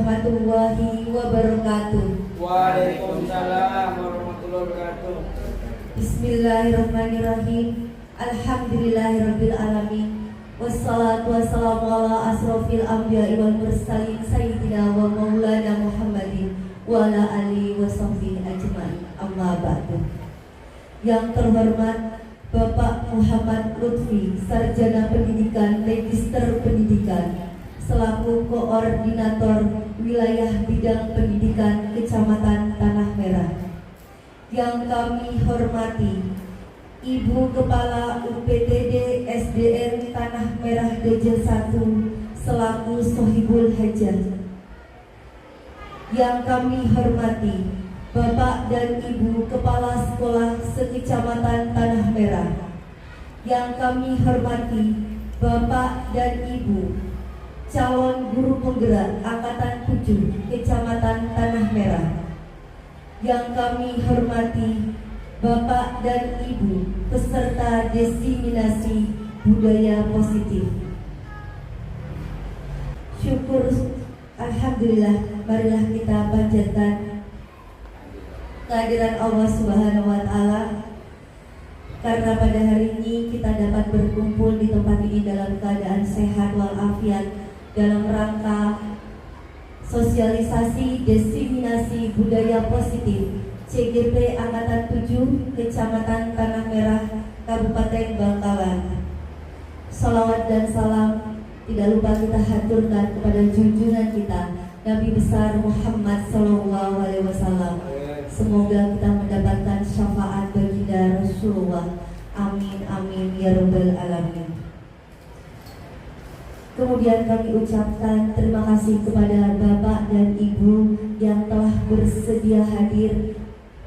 warahmatullahi wabarakatuh. Waalaikumsalam warahmatullahi wabarakatuh. Bismillahirrahmanirrahim. Alhamdulillahirabbil alamin. Wassalatu wassalamu ala asrofil anbiya'i wal mursalin sayyidina wa maulana Muhammadin wa ala alihi wa sahbihi ajma'in. Amma ba'du. Yang terhormat Bapak Muhammad Lutfi, Sarjana Pendidikan Magister Pendidikan, selaku Koordinator Wilayah Bidang Pendidikan Kecamatan Tanah Merah. Yang kami hormati Ibu Kepala UPTD SDN Tanah Merah Dejel 1 selaku Sohibul Hajat. Yang kami hormati Bapak dan Ibu Kepala Sekolah Sekecamatan Tanah Merah. Yang kami hormati Bapak dan Ibu calon guru penggerak Angkatan 7 Kecamatan Tanah Merah. Yang kami hormati Bapak dan Ibu peserta diseminasi budaya positif. Syukur, alhamdulillah, marilah kita panjatkan kehadiran Allah Subhanahu wa Ta'ala, karena pada hari ini kita dapat berkumpul di tempat ini dalam keadaan sehat walafiat dalam rangka sosialisasi diseminasi budaya positif CGP Angkatan 7 Kecamatan Tanah Merah Kabupaten Bangkalan. Salawat dan salam tidak lupa kita haturkan kepada junjungan kita Nabi besar Muhammad SAW. Semoga kita mendapatkan syafaat baginda Rasulullah. Amin amin ya rabbal alamin. Kemudian kami ucapkan terima kasih kepada Bapak dan Ibu yang telah bersedia hadir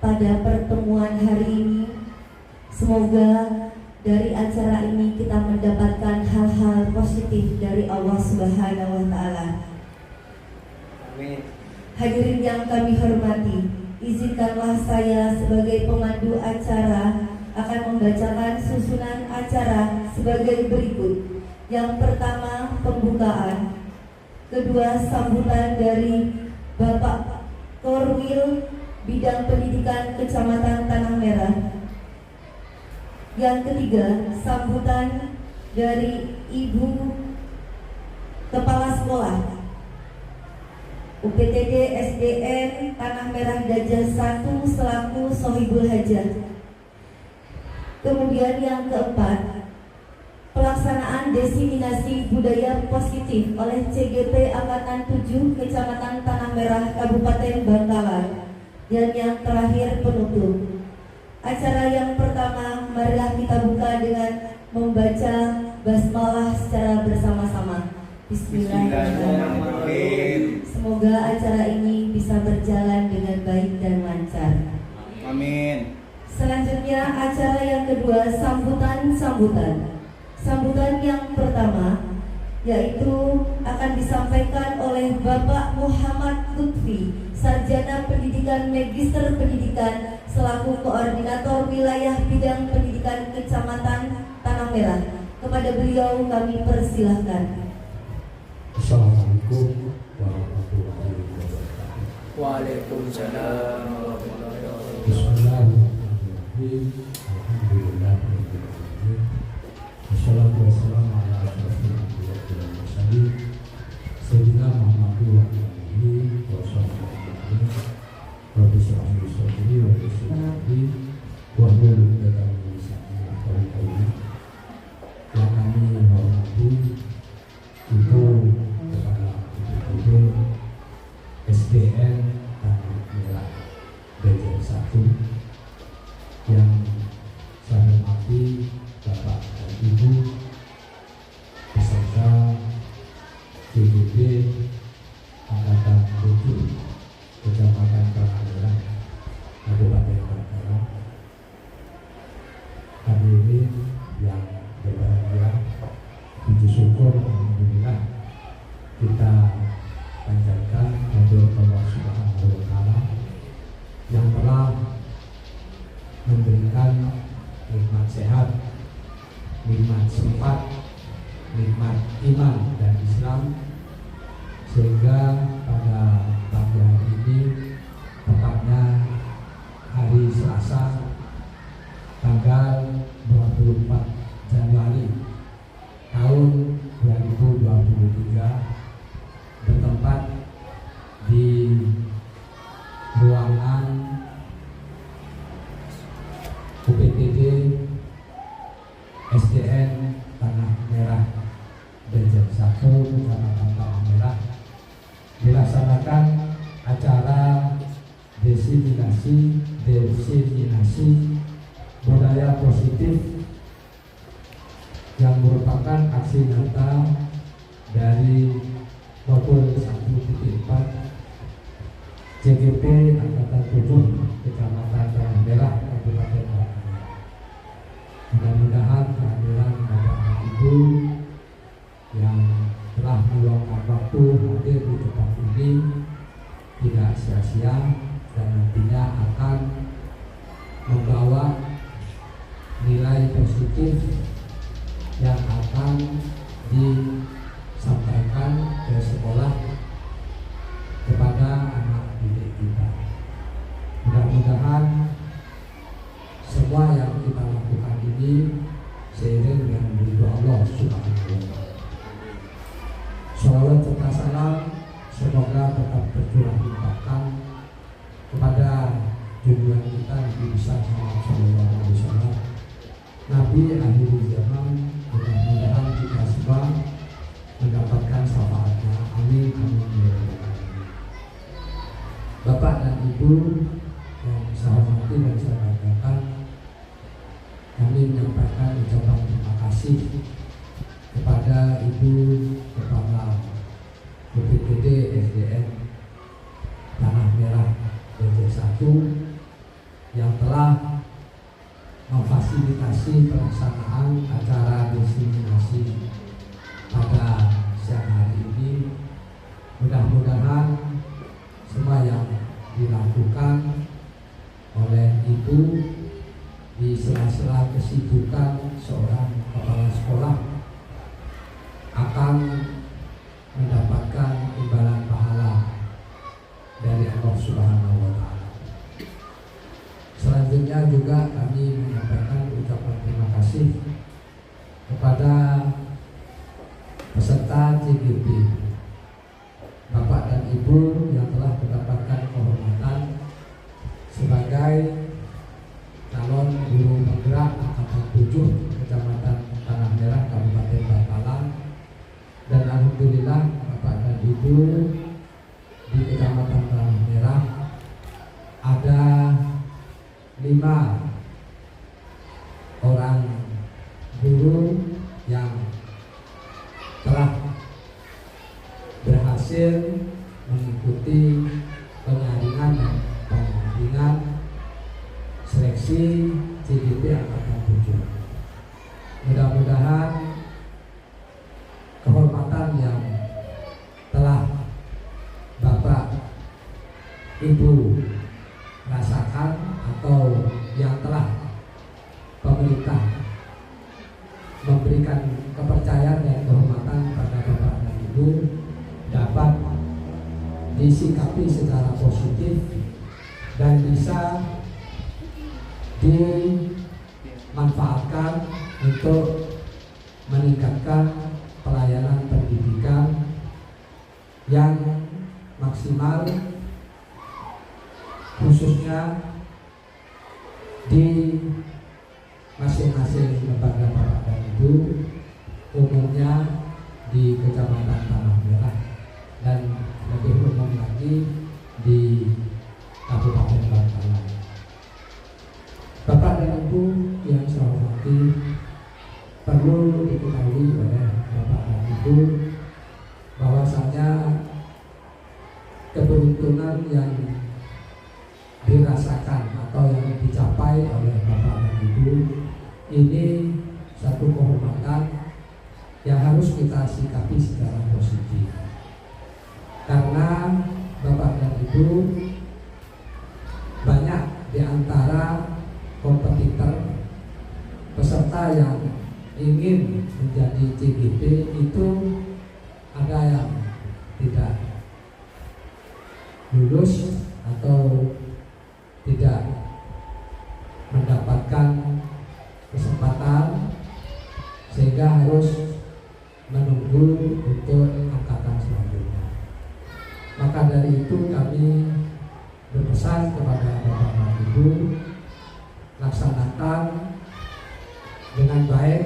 pada pertemuan hari ini. Semoga dari acara ini kita mendapatkan hal-hal positif dari Allah Subhanahu wa Ta'ala. Amin. Hadirin yang kami hormati, izinkanlah saya sebagai pemandu acara akan membacakan susunan acara sebagai berikut. Yang pertama, pembukaan. Kedua, sambutan dari Bapak Korwil Bidang Pendidikan Kecamatan Tanah Merah. Yang ketiga, sambutan dari Ibu Kepala Sekolah UPTD SDN Tanah Merah Dajjal 1 selaku Sohibul Hajat. Kemudian yang keempat, pelaksanaan diseminasi budaya positif oleh CGP Angkatan 7 Kecamatan Tanah Merah Kabupaten Bangkalan. Dan yang terakhir, penutup. Acara yang pertama, marilah kita buka dengan membaca basmalah secara bersama-sama. Bismillahirrahmanirrahim. Semoga acara ini bisa berjalan dengan baik dan lancar. Amin. Selanjutnya acara yang kedua, sambutan. Sambutan yang pertama yaitu akan disampaikan oleh Bapak Muhammad Lutfi, Sarjana Pendidikan Magister Pendidikan selaku Koordinator Wilayah Bidang Pendidikan Kecamatan Tanah Merah. Kepada beliau kami persilahkan. Assalamualaikum warahmatullahi wabarakatuh. Waalaikumsalam warahmatullahi wabarakatuh. Bismillahirrahmanirrahim. Alhamdulillahirrahmanirrahim. Wassalatu wassalamu ala asyrofil anbiya'i wal mursalin sayyidina Muhammadin wa alihi wa sahbihi. Rabbi shrah li sadri wa yassir li amri wahlul 'uqdatam min lisani yafqahu qawli. Yang kami hormati Ibu Kepala UPTD SDN Tanah Merah Dajjal 1, yang saya hormati Bapak dan Ibu peserta CGP Angkatan 7 Kecamatan Tanah Merah Kabupaten Bangkalan. Hadirin yang berbahagia, puji syukur alhamdulillah kita panjatkan kehadirat Allah Subhanahu wa Ta'ala yang telah memberikan nikmat sehat, nikmat sifat, nikmat iman dan Islam, sehingga pada pagi hari ini, tepatnya hari Selasa tanggal 24 Januari tahun 2023, bertempat di ruangan UPTD SDN Tanah Merah Dejek 1 Kecamatan Tanah Merah dilaksanakan acara diseminasi budaya positif yang merupakan aksi nyata dari modul 1.4 CGP Angkatan 7 Kecamatan Tanah Merah Kabupaten Bangkalan. Mudah-mudahan kehadiran Bapak dan Ibu yang telah meluangkan waktu hadir di tempat ini tidak sia-sia dan nantinya akan membawa nilai positif yang akan disampaikan ke sekolah kepada anak didik kita. Mudah-mudahan semua yang kita lakukan ini seiring dengan ridho Allah Subhanahu wa Ta'ala. Shalawat serta salam semoga tetap tercurah limpahkan kepada junjungan kita Nabi besar Muhammad Sallallahu Alaihi Wasallam, Nabi akhir zaman. Mudah-mudahan kita semua mendapatkan syafaatnya. Amin amin ya rabbal alamin. Bapak dan Ibu yang saya hormati dan saya banggakan, kami menyampaikan ucapan terima kasih kepada Ibu Kepala UPTD SDN Tanah Merah Dejek 1 yang telah memfasilitasi pelaksanaan acara diseminasi pada siang hari ini. Mudah-mudahan semua yang dilakukan oleh Ibu di sela-sela kesibukan seorang kepala sekolah akan mendapatkan imbalan pahala dari Allah Subhanahu wa Ta'ala. Selanjutnya juga kami menyampaikan ucapan terima kasih kepada peserta CGP, Bapak dan Ibu yang telah mendapatkan kehormatan sebagai calon guru penggerak Angkatan 7 Kecamatan Tanah Merah Kabupaten Bangkalan. Dan alhamdulillah Bapak dan Ibu di Kecamatan Tanah Merah ada 5 orang guru yang telah berhasil mengikuti penyaringan dan pendampingan seleksi CGP Angkatan 7. Mudah-mudahan kehormatan yang telah Bapak Ibu rasakan atau yang telah pemerintah memberikan kepercayaan dan kehormatan pada Bapak dan Ibu dapat disikapi secara positif dan bisa dimanfaatkan untuk meningkatkan pelayanan pendidikan yang maksimal, khususnya di masing-masing lembaga Bapak dan Ibu, umumnya di Kecamatan Tanah Merah dan lebih umum lagi di Kabupaten Bangkalan. Bapak dan Ibu yang saya hormati, perlu diketahui oleh Bapak dan Ibu bahwasanya keberuntungan yang dirasakan atau yang dicapai oleh Bapak dan Ibu ini satu kehormatan yang harus kita sikapi secara positif, karena Bapak dan Ibu banyak di antara kompetitor peserta yang ingin menjadi CGP itu ada yang tidak lulus atau tidak mendapatkan kesempatan sehingga harus menunggu untuk angkatan selanjutnya. Maka dari itu kami berpesan kepada Bapak dan Ibu, laksanakan dengan baik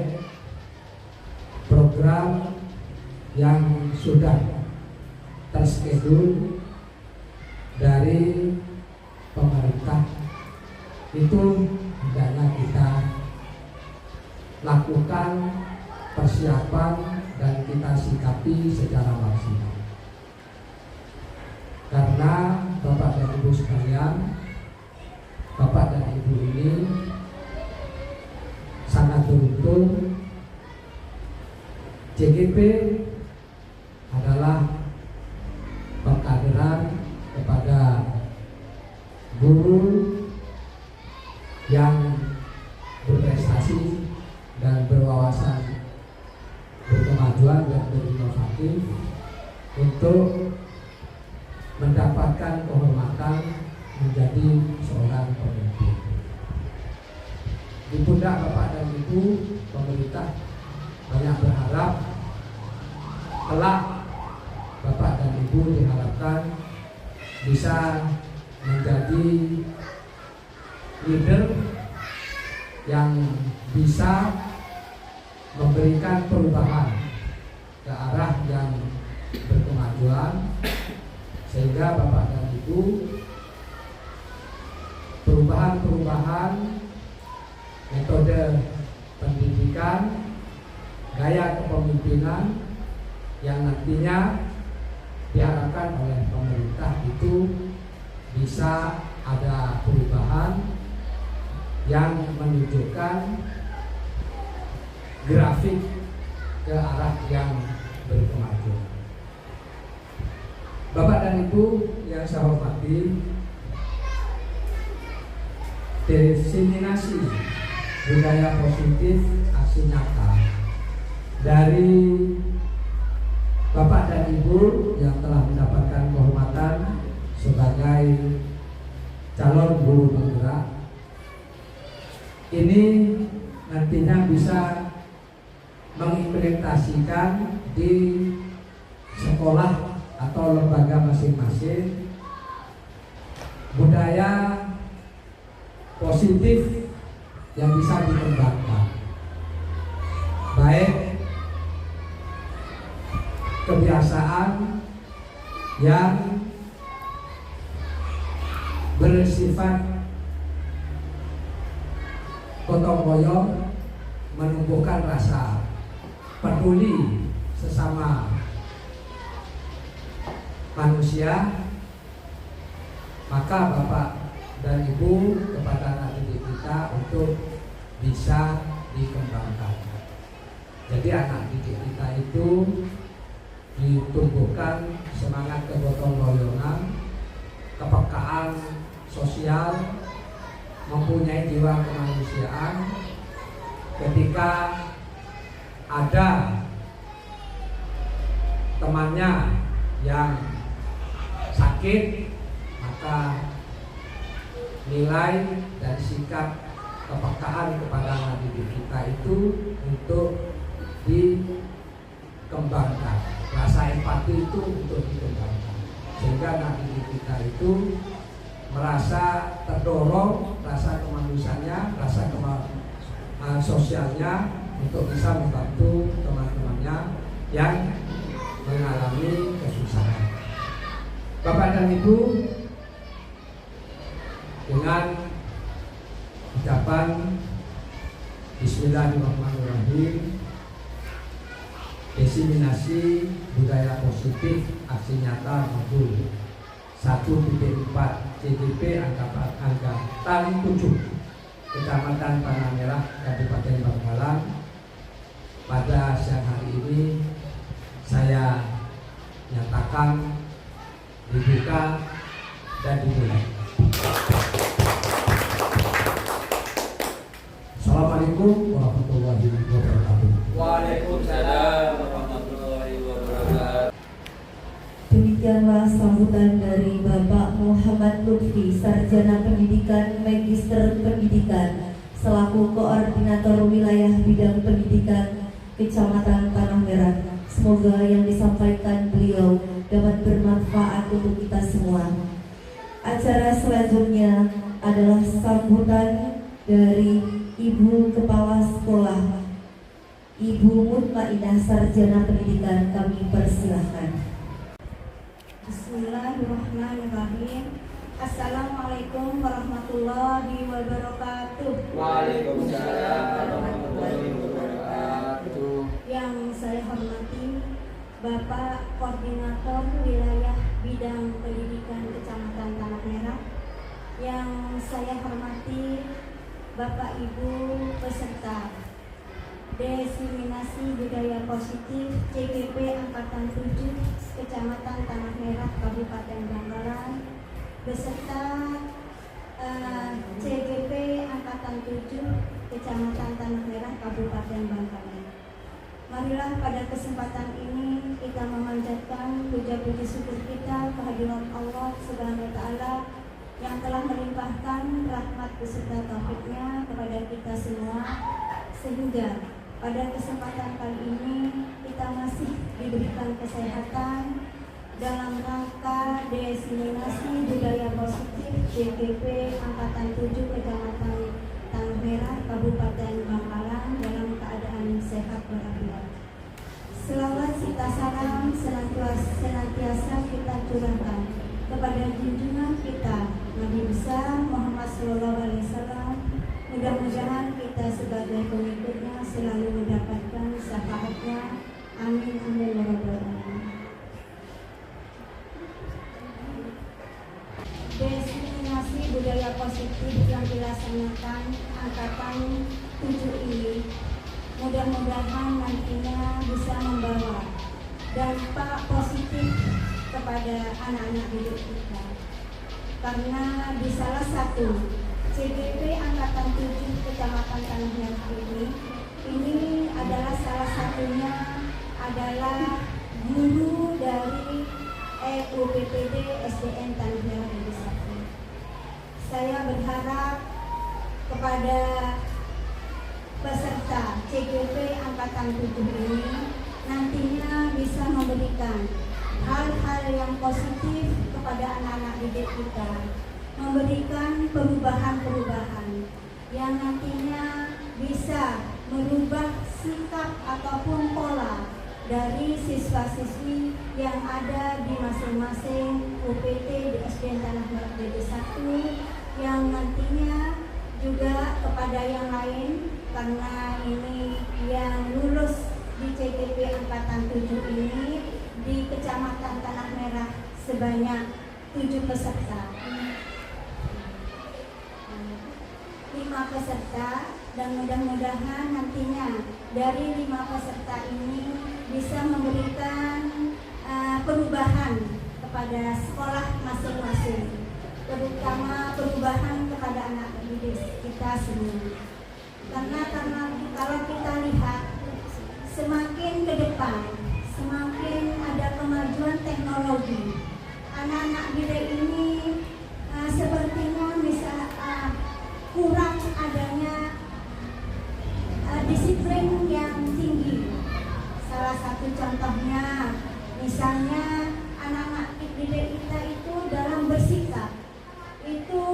program yang sudah terschedule dari pemerintah. Itu hendaknya kita lakukan persiapan dan kita sikapi secara maksimal. Karena Bapak dan Ibu sekalian, Bapak dan Ibu ini sangat beruntung. JGP adalah pengkaderan kepada guru yang berprestasi dan berwawasan berkemajuan dan berinovatif untuk mendapatkan kehormatan menjadi seorang pemimpin. Di pundak Bapak dan Ibu, pemerintah banyak berharap kelak Bapak dan Ibu diharapkan bisa menjadi leader yang bisa memberikan perubahan ke arah yang berkemajuan, sehingga Bapak dan Ibu perubahan-perubahan metode pendidikan, gaya kepemimpinan yang nantinya diharapkan oleh pemerintah itu bisa ada perubahan yang menunjukkan grafik ke arah yang berkemajuan. Bapak dan Ibu yang saya hormati, diseminasi budaya positif aksi nyata dari Bapak dan Ibu yang telah mendapatkan kehormatan sebagai calon guru penggerak ini nantinya bisa mengimplementasikan di sekolah atau lembaga masing-masing budaya positif yang bisa dikembangkan, baik kebiasaan yang bersifat gotong royong, menumbuhkan rasa peduli sesama manusia, maka Bapak dan Ibu kepada anak didik kita untuk bisa dikembangkan. Jadi anak didik kita itu ditumbuhkan semangat kegotong royongan, kepekaan sosial, mempunyai jiwa kemanusiaan. Ketika ada temannya yang sakit, maka nilai dan sikap kepekaan kepada anak didik kita itu untuk dikembangkan, rasa empati itu untuk dikembangkan, sehingga anak didik kita itu merasa terdorong, rasa kemanusiaannya, rasa sosialnya untuk bisa membantu teman-temannya yang mengalami kesusahan. Bapak dan Ibu, dengan ucapan Bismillahirrahmanirrahim, diseminasi budaya positif aksi nyata modul 1.4 CGP angkatan 7 Kecamatan Tanah Merah, Kabupaten Bangkalan. Pada siang hari ini saya nyatakan dibuka dan dimulai. Assalamualaikum warahmatullahi wabarakatuh. Waalaikumsalam warahmatullahi wabarakatuh. Demikianlah sambutan dari Bapak Muhammad Lutfi, Sarjana Pendidikan, Magister Pendidikan, selaku Koordinator Wilayah Bidang Pendidikan Kecamatan Tanah Merah. Semoga yang disampaikan beliau dapat bermanfaat untuk kita semua. Acara selanjutnya adalah sambutan dari Ibu Kepala Sekolah, Ibu Mutmainah, Sarjana Pendidikan. Kami persilahkan. Bismillahirrahmanirrahim. Assalamualaikum warahmatullahi wabarakatuh. Waalaikumsalam warahmatullahi wabarakatuh. Yang saya hormati Bapak Koordinator Wilayah Bidang Pendidikan Kecamatan Tanah Merah. Yang saya hormati Bapak Ibu peserta Diseminasi Budaya Positif CGP Angkatan 7 Kecamatan Tanah Merah Kabupaten Bangkalan, beserta CGP Angkatan 7 Kecamatan Tanah Merah Kabupaten Bangkalan. Marilah pada kesempatan ini kita memanjatkan puja-puji syukur kita kehadiran Allah Subhanahu wa Ta'ala yang telah melimpahkan rahmat beserta taufik-Nya kepada kita semua, sehingga pada kesempatan kali ini kita masih diberikan kesehatan dalam rangka diseminasi budaya positif CGP Angkatan 7 Kecamatan Tanah Merah Kabupaten Bangkalan dalam keadaan sehat walafiat. Selawat serta salam senantiasa kita curahkan kepada junjungan kita Nabi besar Muhammad SAW. Mudah-mudahan kita sebagai pengikutnya selalu mendapatkan syafaatnya. Amin amin ya rabbal alamin. Diseminasi budaya positif yang dilaksanakan angkatan 7 ini mudah-mudahan nantinya bisa membawa dampak positif kepada anak-anak didik kita. Karena di salah satu CGP Angkatan 7 Kecamatan Tanah Merah ini adalah salah satunya adalah guru dari UPTD SDN Tanah Merah Deli 1. Saya berharap kepada peserta CGP Angkatan 7 ini nantinya bisa memberikan hal-hal yang positif kepada anak-anak didik kita, memberikan perubahan-perubahan yang nantinya bisa merubah sikap ataupun pola dari siswa-siswi yang ada di masing-masing UPT di SDN Tanah Merah Deli 1, yang nantinya juga kepada yang lain, karena ini yang lulus di CGP Angkatan 7 ini di Kecamatan Tanah Merah sebanyak 7 peserta. 5 peserta, dan mudah-mudahan nantinya dari 5 peserta ini bisa memberikan perubahan kepada sekolah masing-masing, terutama perubahan kepada anak didik kita semua. Karena kalau kita lihat semakin ke depan, semakin ada kemajuan teknologi, anak-anak didik ini sepertinya kurang adanya disiplin yang tinggi. Salah satu contohnya, misalnya anak-anak didik kita itu dalam bersikap itu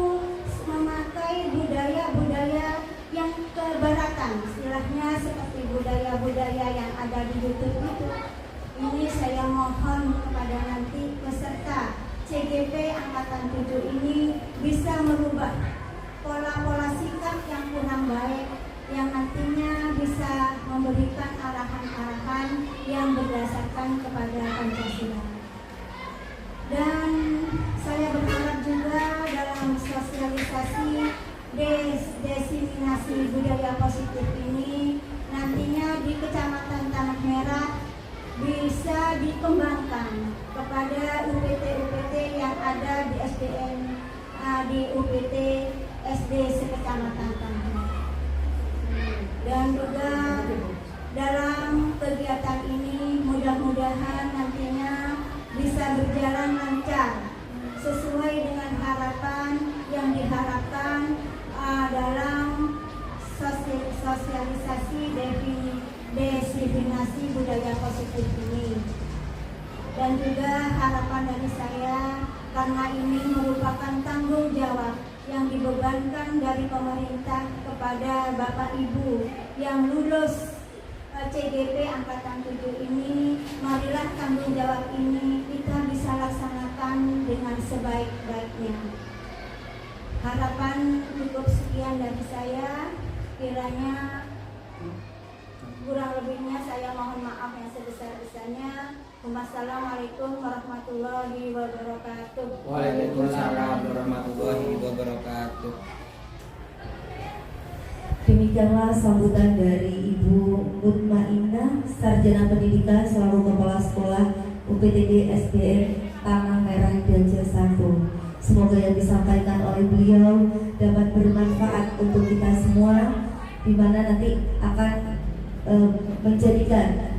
memakai budaya-budaya yang kebaratan, istilahnya seperti budaya-budaya yang ada di YouTube itu. Ini saya mohon kepada nanti peserta CGP Angkatan 7 ini bisa merubah pola-pola sikap yang kurang baik, yang nantinya bisa memberikan arahan-arahan yang berdasarkan kepada Pancasila. Dan saya berharap juga dalam sosialisasi diseminasi budaya positif ini nantinya di Kecamatan Tanah Merah bisa dikembangkan kepada UPT-UPT yang ada di SDN, di UPT SD sekecamatan Tanah Merah. Dan juga dalam kegiatan ini mudah-mudahan nantinya bisa berjalan lancar sesuai dengan harapan sosialisasi diskriminasi budaya positif ini. Dan juga harapan dari saya, karena ini merupakan tanggung jawab yang dibebankan dari pemerintah kepada Bapak Ibu yang lulus CGP Angkatan 7 ini, marilah tanggung jawab ini kita bisa laksanakan dengan sebaik-baiknya. Harapan cukup sekian dari saya, kiranya kurang lebihnya saya mohon maaf yang sebesar-besarnya. Wassalamualaikum warahmatullahi wabarakatuh. Waalaikumsalam warahmatullahi wabarakatuh. Demikianlah sambutan dari Ibu Mutmainah, Sarjana Pendidikan selaku Kepala Sekolah UPTD SDN Tanah Merah Danja 1. Semoga yang disampaikan oleh beliau dapat bermanfaat untuk kita semua, di mana nanti akan menjadikan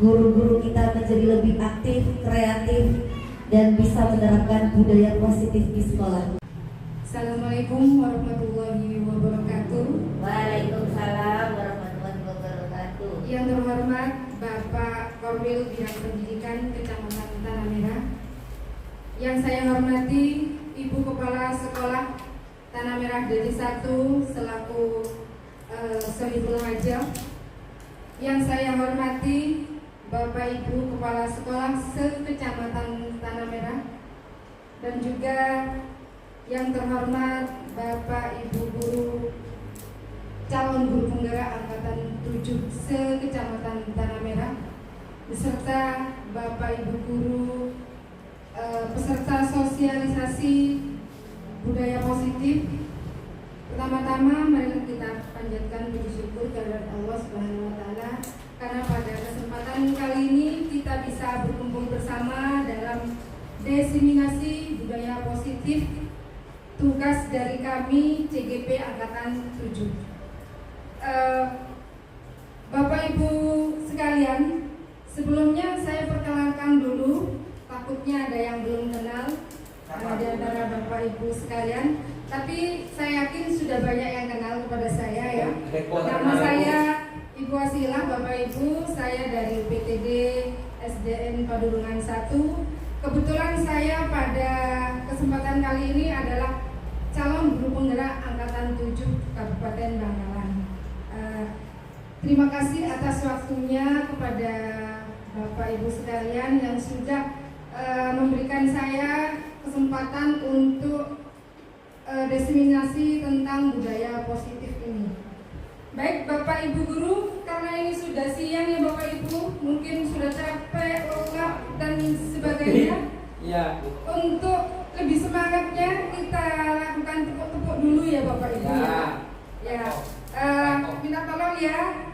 guru-guru kita menjadi lebih aktif, kreatif, dan bisa menerapkan budaya positif di sekolah. Assalamualaikum warahmatullahi wabarakatuh. Waalaikumsalam warahmatullahi wabarakatuh. Yang terhormat Bapak Korwil Bidang Pendidikan Kecamatan Tanah Merah. Yang saya hormati Ibu Kepala Sekolah Tanah Merah Danja 1 selaku Sohibul Hajah. Yang saya hormati Bapak Ibu Kepala Sekolah se-Kecamatan Tanah Merah, dan juga yang terhormat Bapak Ibu Guru calon guru penggerak Angkatan 7 se-Kecamatan Tanah Merah, beserta Bapak Ibu Guru peserta sosialisasi budaya positif. Pertama-tama mari kita panjatkan puji syukur kepada Allah Subhanahu wa taala karena pada kesempatan kali ini kita bisa berkumpul bersama dalam diseminasi budaya positif, tugas dari kami CGP Angkatan 7. Bapak Ibu sekalian, sebelumnya saya perkenalkan dulu, takutnya ada yang belum kenal di antara Bapak Ibu sekalian, tapi saya yakin sudah banyak yang kenal kepada saya ya. Nama saya Ibu Asilah, Bapak Ibu, saya dari UPTD SDN Padurungan 1. Kebetulan saya pada kesempatan kali ini adalah calon guru penggerak Angkatan 7 Kabupaten Bangkalan. Terima kasih atas waktunya kepada Bapak Ibu sekalian yang sudah memberikan saya kesempatan untuk diseminasi tentang budaya positif ini. Baik Bapak Ibu Guru, karena ini sudah siang ya Bapak Ibu, mungkin sudah capek, lelah dan sebagainya. Ya. Untuk lebih semangatnya kita lakukan tepuk-tepuk dulu ya Bapak Ibu. Ya. Minta tolong ya.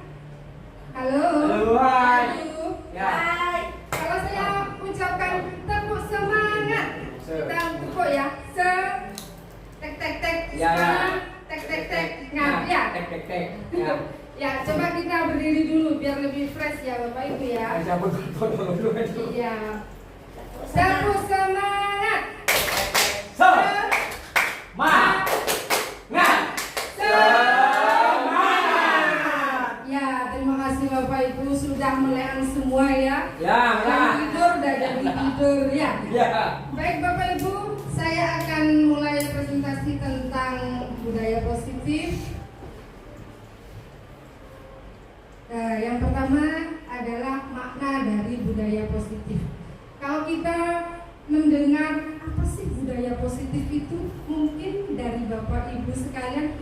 Halo. Halo, hai. Halo. Ya. Hai. Kalau saya ucapkan tepuk semangat, kita tepuk ya. Tek tek tek. Ya, ya. Tek tek tek. Nah, ya. Tek tek tek. Ya. Ya, coba kita berdiri dulu biar lebih fresh ya Bapak Ibu ya. Cabut foto dulu itu. Iya. Tepuk semangat. Ya, terima kasih Bapak Ibu sudah meleang semua ya. Ya. Yang tidur udah jadi tidur ya. Ya. Baik Bapak Ibu, saya akan mulai presentasi tentang budaya positif. Nah, yang pertama adalah makna dari budaya positif. Kalau kita mendengar apa sih budaya positif itu, mungkin dari Bapak Ibu sekalian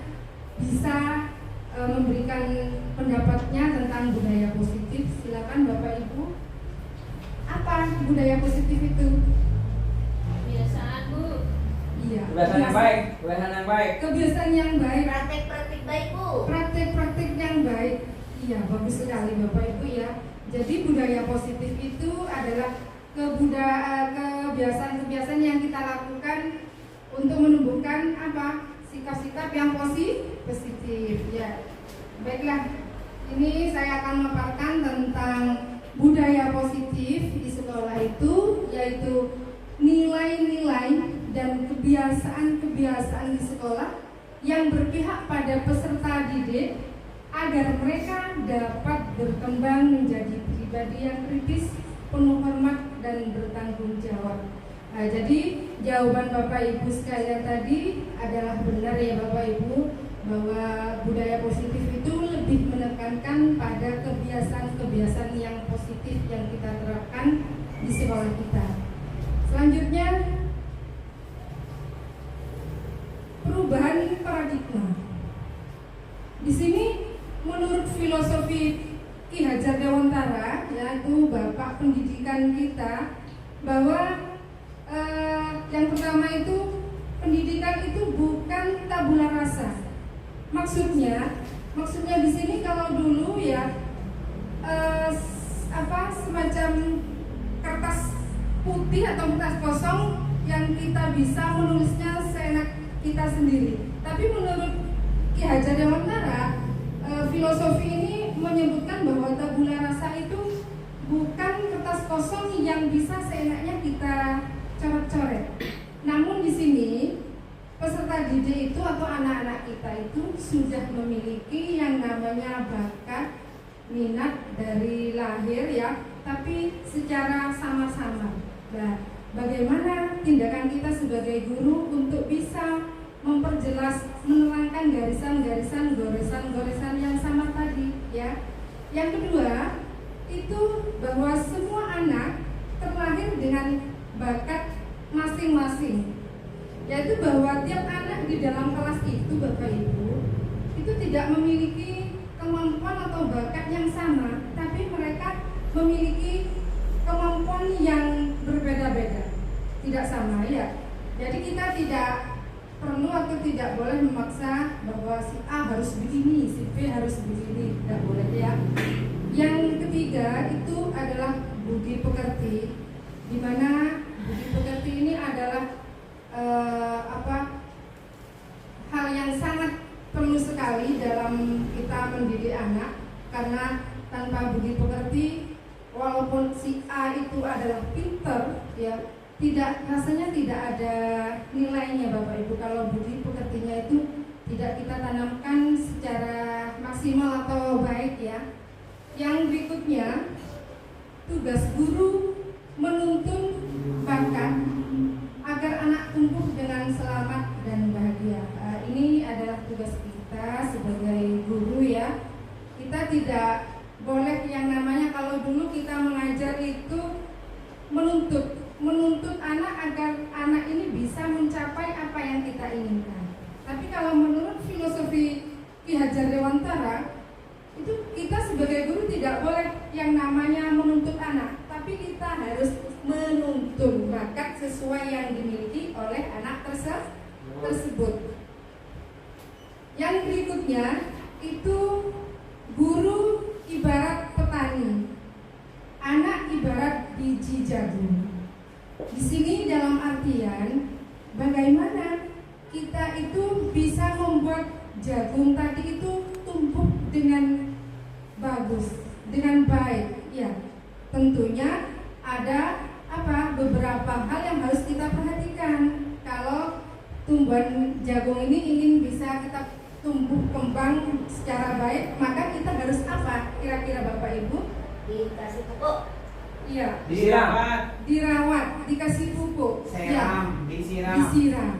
bisa memberikan pendapatnya tentang budaya positif. Silakan Bapak Ibu. Apa budaya positif itu? Kebiasaan, Bu. Iya. Kebiasaan yang baik. Kebiasaan yang baik. Kebiasaan yang baik. Praktek-praktek baik, Bu. Praktek-praktek yang baik. Iya, bagus sekali Bapak Ibu ya. Jadi budaya positif itu adalah kebiasaan-kebiasaan yang kita lakukan untuk menumbuhkan apa? Sikap-sikap yang positif ya. Baiklah, ini saya akan memaparkan tentang budaya positif di sekolah itu, yaitu nilai-nilai dan kebiasaan-kebiasaan di sekolah yang berpihak pada peserta didik agar mereka dapat berkembang menjadi pribadi yang kritis, penuh hormat dan bertanggung jawab. Nah, jadi jawaban Bapak Ibu sekalian tadi adalah benar ya Bapak Ibu, bahwa budaya positif itu lebih menekankan pada kebiasaan-kebiasaan yang positif yang kita terapkan di sekolah kita. Selanjutnya, perubahan paradigma. Di sini menurut filosofi Ki Hajar Dewantara, yaitu Bapak Pendidikan kita, bahwa yang pertama itu pendidikan itu bukan tabula rasa. Maksudnya di sini kalau dulu ya semacam kertas putih atau kertas kosong yang kita bisa menulisnya seenak kita sendiri. Tapi menurut Ki Hajar Dewantara, filosofi ini menyebutkan bahwa tabula rasa itu bukan kertas kosong yang bisa seenaknya kita coret-coret. Namun di sini peserta didik itu atau anak-anak kita itu sudah memiliki yang namanya bakat, minat dari lahir ya, tapi secara sama-sama. Nah, bagaimana tindakan kita sebagai guru untuk bisa memperjelas, menerangkan garisan-garisan, goresan-goresan yang sama tadi ya. Yang kedua, itu bahwa semua anak terlahir dengan bakat masing-masing, yaitu bahwa tiap anak di dalam kelas itu Bapak Ibu itu tidak memiliki kemampuan atau bakat yang sama, tapi mereka memiliki kemampuan yang berbeda-beda, tidak sama ya. Jadi kita tidak perlu atau tidak boleh memaksa bahwa si A harus begini, si B harus begini, tidak boleh ya. Yang ketiga itu adalah budi pekerti, di mana budi pekerti ini adalah hal yang sangat perlu sekali dalam kita mendidik anak, karena tanpa budi pekerti, walaupun si A itu adalah pinter ya, rasanya tidak ada nilainya Bapak Ibu kalau budi pekertinya itu tidak kita tanamkan secara maksimal atau baik ya. Yang berikutnya, tugas guru menuntun bakat agar anak tumbuh dengan selamat dan bahagia. Ini adalah tugas kita sebagai guru ya. Kita tidak boleh yang namanya, kalau dulu kita mengajar itu menuntut anak agar anak ini bisa mencapai apa yang kita inginkan. Tapi kalau menurut filosofi Ki Hajar Dewantara, itu kita sebagai guru tidak boleh yang namanya menuntut anak, tapi kita harus menuntun bakat sesuai yang dimiliki oleh anak tersebut. Yang berikutnya itu guru ibarat petani, anak ibarat biji jagung. Di sini dalam artian bagaimana kita itu bisa membuat jagung tadi itu tumbuh dengan bagus, dengan baik. Ya, tentunya ada beberapa hal yang harus kita perhatikan. Kalau tumbuhan jagung ini ingin bisa kita tumbuh kembang secara baik, maka kita harus apa? Kira-kira Bapak Ibu? Dikasih pupuk. Iya. Dirawat, dikasih pupuk. seram, Ya, disiram.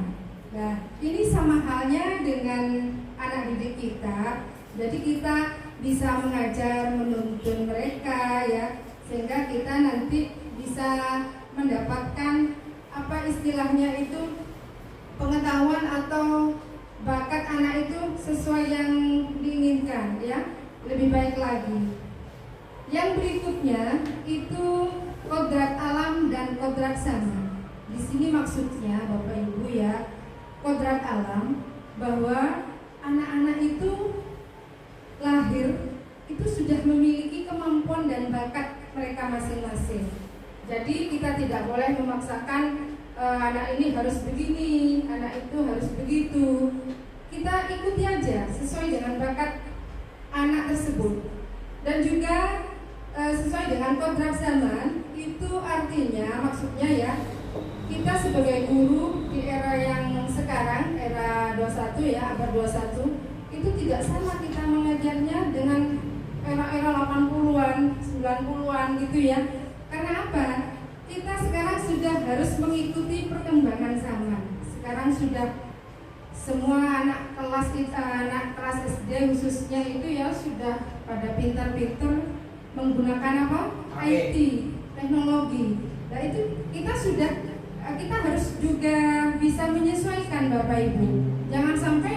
Nah, ini sama halnya dengan anak didik kita. Jadi kita bisa mengajar, menuntun mereka ya, sehingga kita nanti bisa mendapatkan istilahnya itu pengetahuan atau bakat anak itu sesuai yang diinginkan ya, lebih baik lagi. Yang berikutnya itu kodrat alam dan kodrat zaman. Di sini maksudnya Bapak Ibu ya, kodrat alam bahwa anak-anak itu lahir itu sudah memiliki kemampuan dan bakat mereka masing-masing. Jadi kita tidak boleh memaksakan anak ini harus begini, anak itu harus begitu. Kita ikuti aja sesuai dengan bakat anak tersebut. Dan juga sesuai dengan kodrat zaman, itu artinya maksudnya ya, kita sebagai guru di era yang sekarang, era 21 ya, abad 21, itu itu tidak sama kita mengajarnya dengan era-era 80-an, 90-an gitu ya. Karena apa? Kita sekarang sudah harus mengikuti perkembangan zaman. Sekarang sudah semua anak kelas kita, anak kelas SD khususnya itu ya sudah pada pintar-pintar menggunakan apa? IT, teknologi. Nah itu kita harus juga bisa menyesuaikan Bapak Ibu. Jangan sampai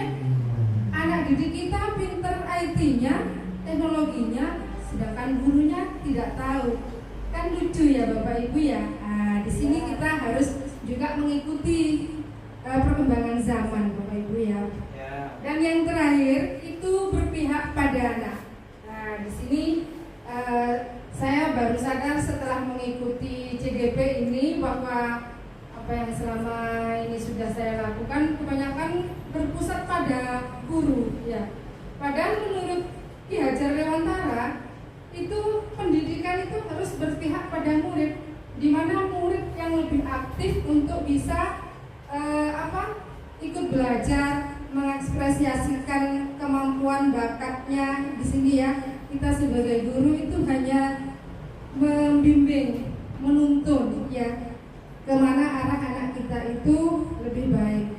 anak didik kita pintar IT-nya, teknologinya, sedangkan gurunya tidak tahu. Kan lucu ya Bapak Ibu ya. Nah, di sini kita harus juga mengikuti perkembangan zaman Bapak Ibu ya. Dan yang terakhir itu berpihak pada anak. Nah, di sini saya baru sadar setelah mengikuti CGP ini bahwa apa yang selama ini sudah saya lakukan kebanyakan berpusat pada guru ya. Padahal menurut Ki Hajar Dewantara itu pendidikan itu harus berpihak pada murid, di mana murid yang lebih aktif untuk bisa ikut belajar, mengekspresiasikan kemampuan bakatnya. Di sini ya kita sebagai guru itu hanya membimbing, menuntun ya kemana arah anak kita itu lebih baik.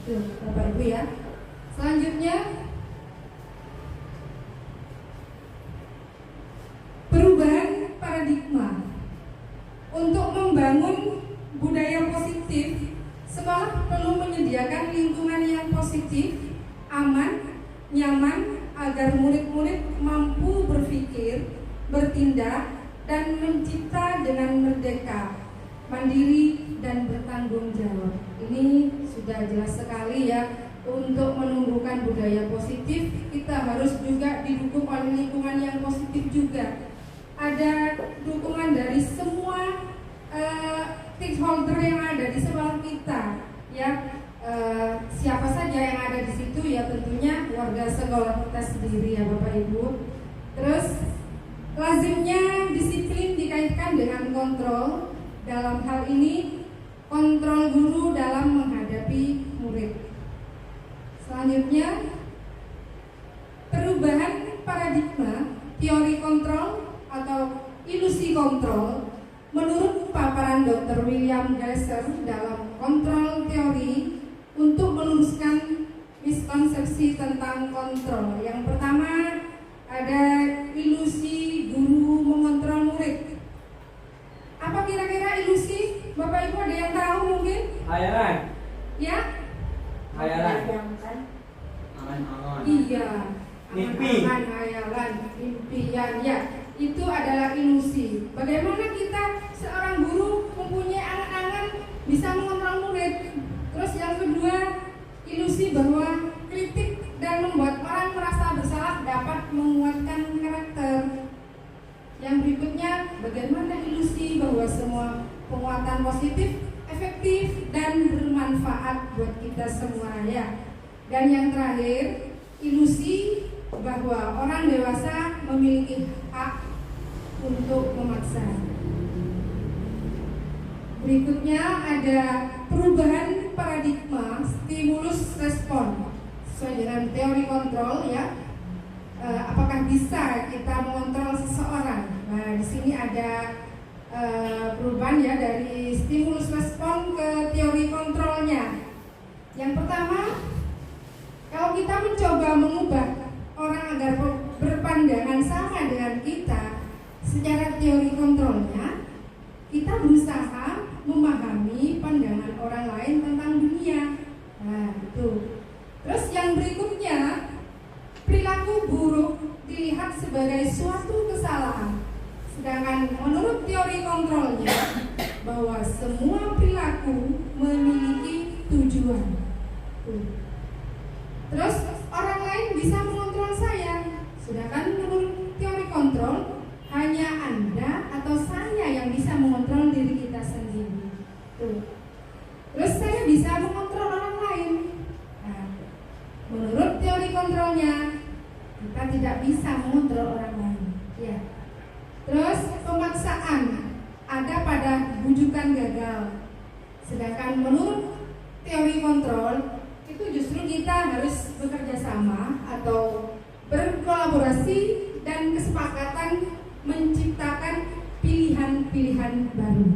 Itu Bapak Ibu ya. Selanjutnya perubahan paradigma untuk membangun budaya positif. Sekolah perlu menyediakan lingkungan yang positif, aman, nyaman agar murid-murid mampu berpikir, bertindak, dan mencipta dengan merdeka, mandiri, dan bertanggung jawab. Ini sudah jelas sekali ya. Untuk menumbuhkan budaya positif, kita harus juga didukung oleh lingkungan yang positif juga. Ada dukungan dari semua stakeholder yang ada di sekolah kita ya. Siapa saja yang ada di situ ya, tentunya warga sekolah kita sendiri ya Bapak Ibu. Terus lazimnya disiplin dikaitkan dengan kontrol. Dalam hal ini kontrol guru dalam menghadapi murid. Selanjutnya perubahan paradigma teori kontrol atau ilusi kontrol. Menurut paparan Dr. William Glasser dalam kontrol teori untuk meluruskan miskonsepsi tentang kontrol. Yang pertama ada ilusi guru mengontrol murid. Apa kira-kira ilusi? Bapak Ibu ada yang tahu mungkin? Hayalan. Ya? Hayalan. Iya. Mimpi. Angan, hayalan, impian ya. Itu adalah ilusi. Bagaimana kita seorang guru mempunyai angan-angan bisa mengontrol murid. Terus yang kedua, ilusi bahwa kritik dan membuat orang merasa bersalah dapat menguatkan karakter. Yang berikutnya, bagaimana ilusi bahwa semua penguatan positif, efektif, dan bermanfaat buat kita semua ya. Dan yang terakhir, ilusi bahwa orang dewasa memiliki hak untuk memaksa. Berikutnya ada perubahan paradigma stimulus respon sesuai dengan teori kontrol ya. Apakah bisa kita mengontrol seseorang? Nah, di sini ada perubahan ya dari stimulus respon ke teori kontrolnya. Yang pertama, kalau kita mencoba mengubah orang agar berpandangan sama dengan kita secara teori kontrolnya, kita berusaha memahami pandangan orang lain tentang dunia. Nah, itu. Terus yang berikutnya, perilaku buruk dilihat sebagai suatu kesalahan. Sedangkan menurut teori kontrolnya bahwa semua perilaku memiliki tujuan. Terus orang lain bisa mengontrol saya. Sedangkan menurut teori kontrol hanya Anda atau saya yang bisa mengontrol diri kita sendiri. Terus saya bisa mengontrol orang lain. Nah, menurut teori kontrolnya kita tidak bisa mengontrol orang lain. Ya. Terus pemaksaan ada pada bujukan gagal. Sedangkan menurut teori kontrol itu justru kita harus bekerja sama atau kolaborasi dan kesepakatan menciptakan pilihan-pilihan baru.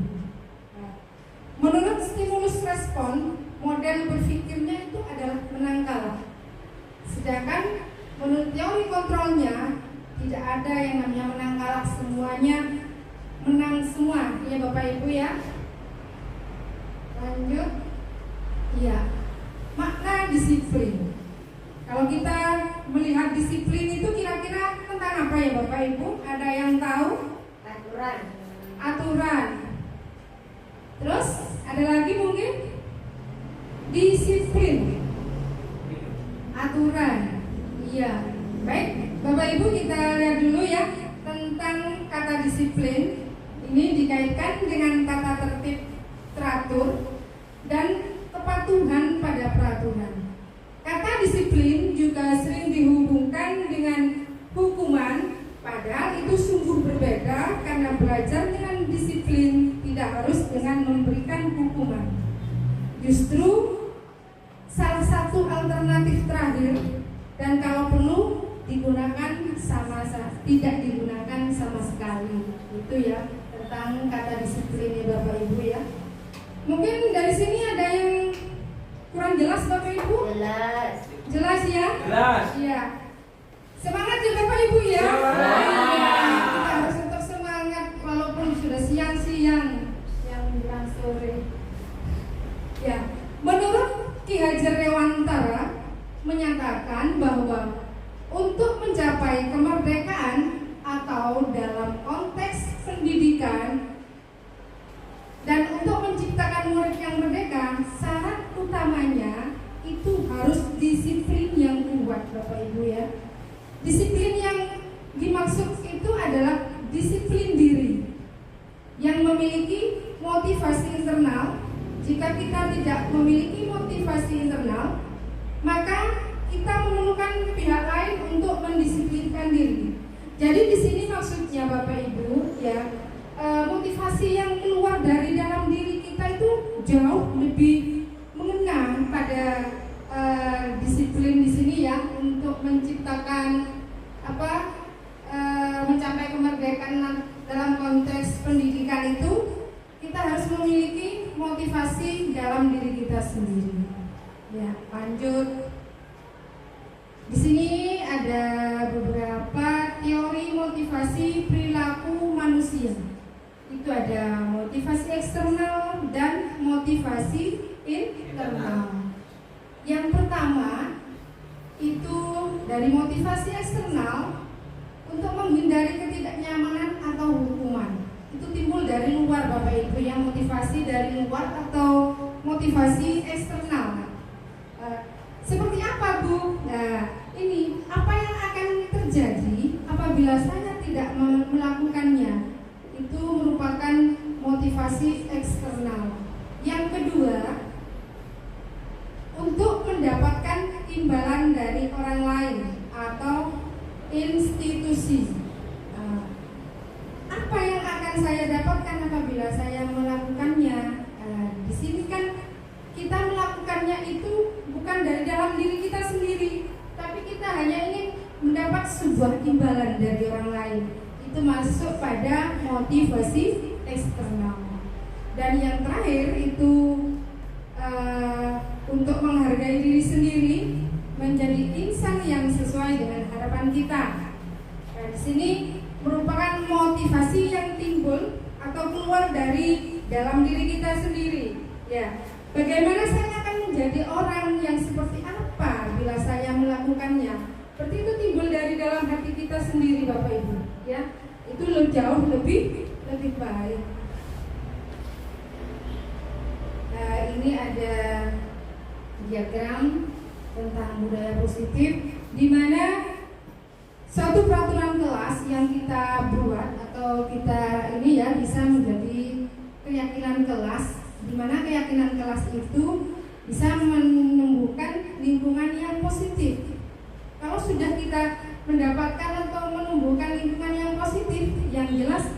Menurut stimulus respon, model berpikirnya itu adalah menang kalah. Sedangkan menurut teori kontrolnya tidak ada yang namanya menang kalah, semuanya menang semua. Ya Bapak Ibu ya. Lanjut. Iya. Makna disiplin. Kalau kita melihat disiplin itu kira-kira tentang apa ya Bapak Ibu? Ada yang tahu? Aturan. Terus ada lagi mungkin? Disiplin. Aturan. Iya. Baik, Bapak Ibu kita lihat dulu ya tentang kata disiplin. Ini dikaitkan dengan kata tertib, teratur, dan kepatuhan pada peraturan. Kata disiplin juga sering dihubungkan dengan hukuman, padahal itu sungguh berbeda karena belajar dengan disiplin tidak harus dengan memberikan hukuman. Justru salah satu alternatif terakhir, dan kalau perlu digunakan tidak digunakan sama sekali. Itu ya tentang kata disiplin ya Bapak Ibu ya. Mungkin dari sini ada yang kurang jelas Bapak Ibu? Jelas ya? Jelas. Iya. Semangat ya Bapak Ibu ya. Semangat. Kita harus tetap semangat walaupun sudah siang-siang, yang menjelang sore. Ya, menurut Ki Hajar Dewantara menyatakan bahwa untuk mencapai kemerdekaan atau dalam konteks pendidikan dan untuk menciptakan murid yang merdeka, syarat utamanya itu harus disiplin yang kuat Bapak Ibu ya. Disiplin yang dimaksud itu adalah disiplin diri yang memiliki motivasi internal. Jika kita tidak memiliki motivasi internal, maka kita memerlukan pihak lain untuk mendisiplinkan diri. Jadi di sini maksudnya Bapak Ibu ya, motivasi yang keluar dari dalam diri kita itu jauh lebih mengena pada disiplin di sini ya, untuk menciptakan mencapai kemerdekaan dalam konteks pendidikan itu kita harus memiliki motivasi dalam diri kita sendiri. Ya, lanjut. Di sini ada beberapa teori motivasi perilaku manusia. Itu ada motivasi eksternal dan motivasi internal. Yang pertama itu dari motivasi eksternal untuk menghindari ketidaknyamanan atau hukuman. Itu timbul dari luar Bapak Ibu, yang motivasi dari luar atau motivasi eksternal. Seperti apa Bu? Nah, ini apa yang akan terjadi apabila saya tidak melakukannya? Itu merupakan motivasi eksternal. Yang kedua, untuk mendapatkan imbalan dari orang lain atau institusi. Apa yang akan saya dapatkan apabila saya melakukannya? Di sini kan kita melakukannya itu bukan dari dalam diri kita sendiri, tapi kita hanya ingin mendapat sebuah imbalan dari orang lain. Itu masuk pada motivasi eksternal. Dan yang terakhir itu untuk menghargai diri sendiri, menjadi insan yang sesuai dengan harapan kita. Nah, di sini merupakan motivasi yang timbul atau keluar dari dalam diri kita sendiri. Ya, bagaimana saya akan menjadi orang yang seperti apa bila saya melakukannya? Seperti itu timbul dari dalam hati kita sendiri, Bapak Ibu. Ya, itu jauh lebih baik. Nah, ini ada diagram tentang budaya positif, di mana suatu peraturan kelas yang kita buat atau kita ini ya bisa menjadi keyakinan kelas, di mana keyakinan kelas itu bisa menumbuhkan lingkungan yang positif. Kalau sudah kita mendapatkan atau menumbuhkan lingkungan yang positif, yang jelas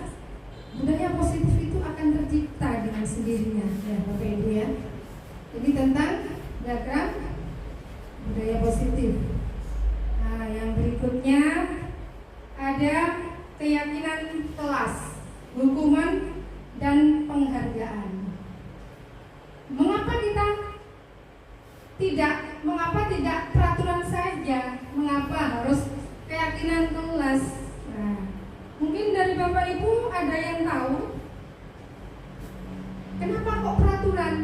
budaya positif itu akan tercipta dengan sendirinya, ya Bapak Ibu ya. Jadi tentang diagram budaya positif. Nah, yang berikutnya keyakinan kelas, hukuman, dan penghargaan. Mengapa tidak peraturan saja? Mengapa harus keyakinan kelas? Nah, mungkin dari Bapak Ibu ada yang tahu kenapa kok peraturan?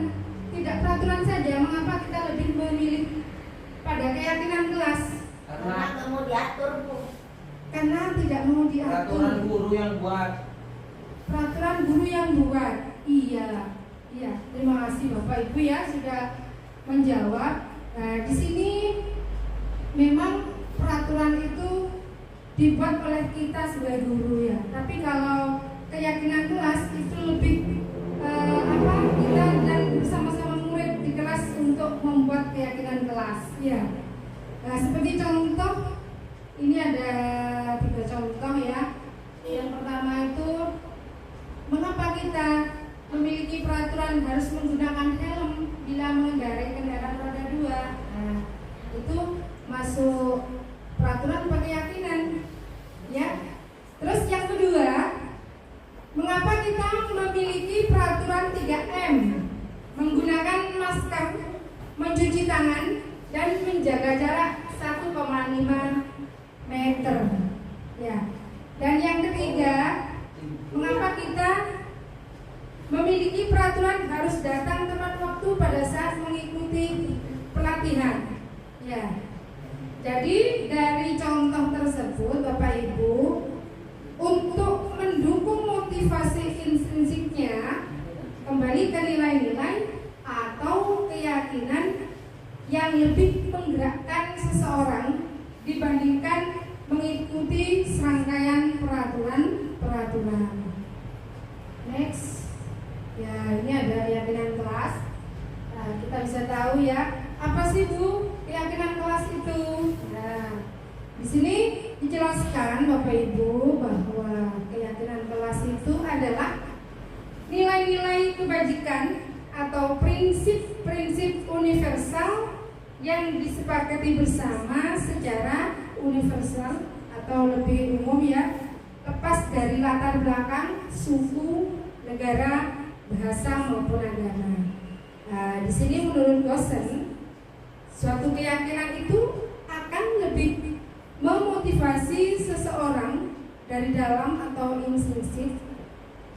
Tidak peraturan saja, mengapa kita lebih memilih pada keyakinan kelas? Karena nggak mau diatur, Bu. Karena tidak mau diatur. peraturan guru yang buat. Peraturan guru yang buat. Iya. Terima kasih Bapak Ibu ya sudah menjawab. Nah, di sini memang peraturan itu dibuat oleh kita sebagai guru ya. Tapi kalau keyakinan kelas itu lebih kita dan bersama-sama murid di kelas untuk membuat keyakinan kelas. Ya. Nah, seperti contoh ini ada 3 contoh ya. Yang pertama itu mengapa kita memiliki peraturan harus menggunakan helm bila mengendarai kendaraan roda 2. Nah, itu masuk peraturan keyakinan ya. Terus yang kedua, mengapa kita memiliki peraturan 3M, menggunakan masker, mencuci tangan, dan menjaga jarak 1,5 meter ya. Dan yang ketiga, mengapa kita memiliki peraturan harus datang tepat waktu pada saat mengikuti pelatihan ya. Jadi dari contoh tersebut Bapak Ibu, untuk mendukung motivasi intrinsiknya kembali ke nilai-nilai atau keyakinan yang lebih menggerakkan seseorang dibandingkan mengikuti serangkaian peraturan. Next, ya ini ada keyakinan kelas. Nah, kita bisa tahu ya, apa sih Bu keyakinan kelas itu? Nah, di sini dijelaskan Bapak Ibu bahwa keyakinan kelas itu adalah nilai-nilai kebajikan atau prinsip-prinsip universal yang disepakati bersama secara universal atau lebih umum ya, lepas dari latar belakang, suku, negara, bahasa maupun agama. Nah, di sini menurut Gosen, suatu keyakinan itu akan lebih memotivasi seseorang dari dalam atau instinktif.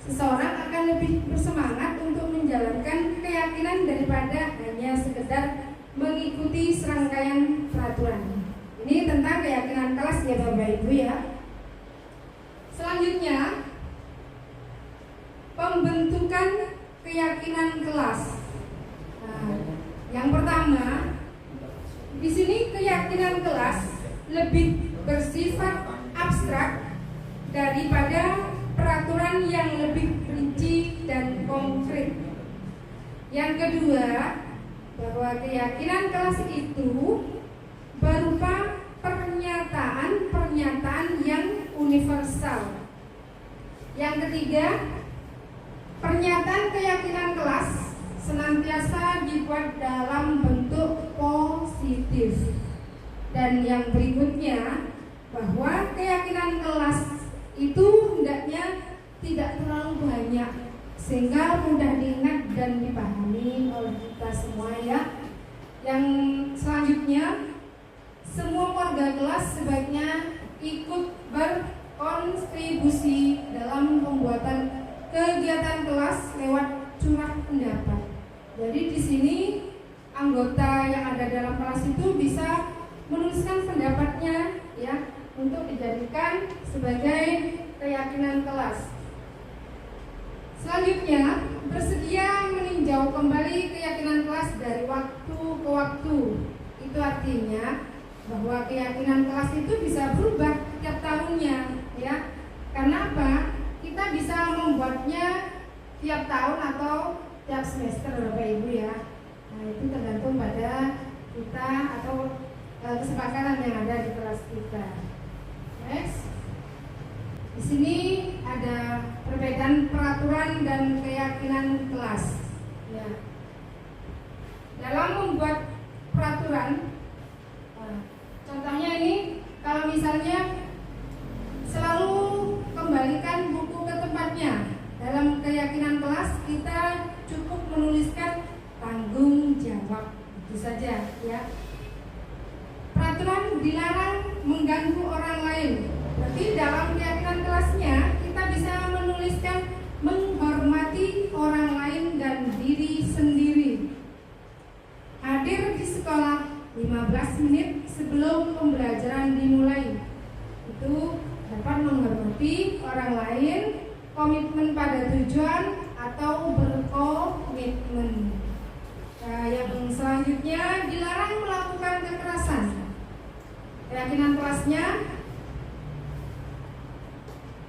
Seseorang akan lebih bersemangat untuk menjalankan keyakinan daripada hanya sekedar mengikuti serangkaian peraturan. Ini tentang keyakinan kelas ya Bapak Ibu ya. Selanjutnya, pembentukan keyakinan kelas. Nah, yang pertama, di sini keyakinan kelas lebih bersifat abstrak daripada peraturan yang lebih rinci dan konkret. Yang kedua, bahwa keyakinan kelas itu berupa pernyataan yang universal. Yang ketiga, pernyataan keyakinan kelas senantiasa dibuat dalam bentuk positif. Dan yang berikutnya, bahwa keyakinan kelas itu hendaknya tidak terlalu banyak sehingga mudah diingat dan dipahami oleh kita semua ya. Yang selanjutnya, semua warga kelas sebaiknya ikut berkontribusi dalam pembuatan kegiatan kelas lewat curah pendapat. Jadi di sini anggota yang ada dalam kelas itu bisa menuliskan pendapatnya ya untuk dijadikan sebagai keyakinan kelas. Selanjutnya, bersedia meninjau kembali keyakinan kelas dari waktu ke waktu. Itu artinya bahwa keyakinan kelas itu bisa berubah tiap tahunnya, ya. Karena apa? Kita bisa membuatnya tiap tahun atau tiap semester, Bapak Ibu ya. Nah, itu tergantung pada kita atau kesepakatan yang ada di kelas kita. Next. Di sini ada perbedaan peraturan dan keyakinan kelas. Ya. Dalam membuat peraturan, contohnya ini, kalau misalnya selalu ke kita cukup menuliskan tanggung jawab, itu saja ya. Peraturan dilarang mengganggu orang lain. Berarti dalam keyakinan kelasnya kita bisa menuliskan menghormati orang lain dan diri sendiri. Hadir di sekolah 15 menit sebelum pembelajaran dimulai. Itu dapat menghormati orang lain, komitmen pada tujuan atau berkomitmen. Nah, yang selanjutnya dilarang melakukan kekerasan. Keyakinan kelasnya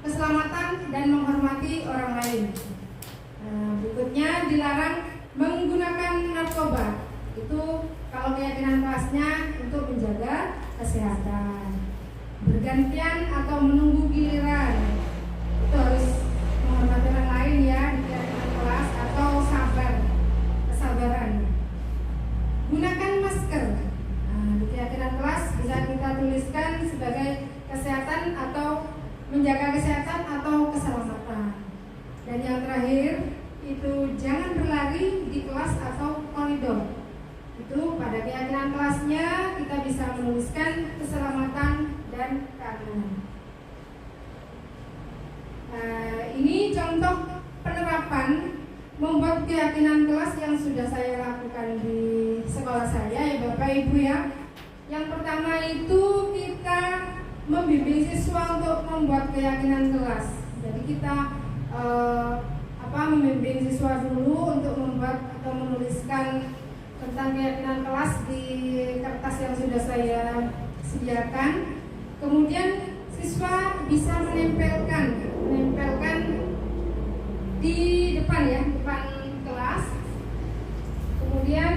keselamatan dan menghormati orang lain. Nah, berikutnya dilarang menggunakan narkoba. Itu kalau keyakinan kelasnya untuk menjaga kesehatan. Bergantian atau menunggu giliran, itu harus menghormati orang lain ya di keyakinan kelas, atau kesabaran. Gunakan masker. Nah, di keyakinan kelas bisa kita tuliskan sebagai kesehatan atau menjaga kesehatan atau keselamatan. Dan yang terakhir itu jangan berlari di kelas atau koridor. Itu pada keyakinan kelasnya kita bisa menuliskan keselamatan dan keamanan. Ini contoh penerapan membuat keyakinan kelas yang sudah saya lakukan di sekolah saya ya Bapak Ibu ya. Yang pertama itu kita membimbing siswa untuk membuat keyakinan kelas. Jadi kita membimbing siswa dulu untuk membuat atau menuliskan tentang keyakinan kelas di kertas yang sudah saya sediakan. Kemudian siswa bisa menempelkan di depan ya, depan kelas. Kemudian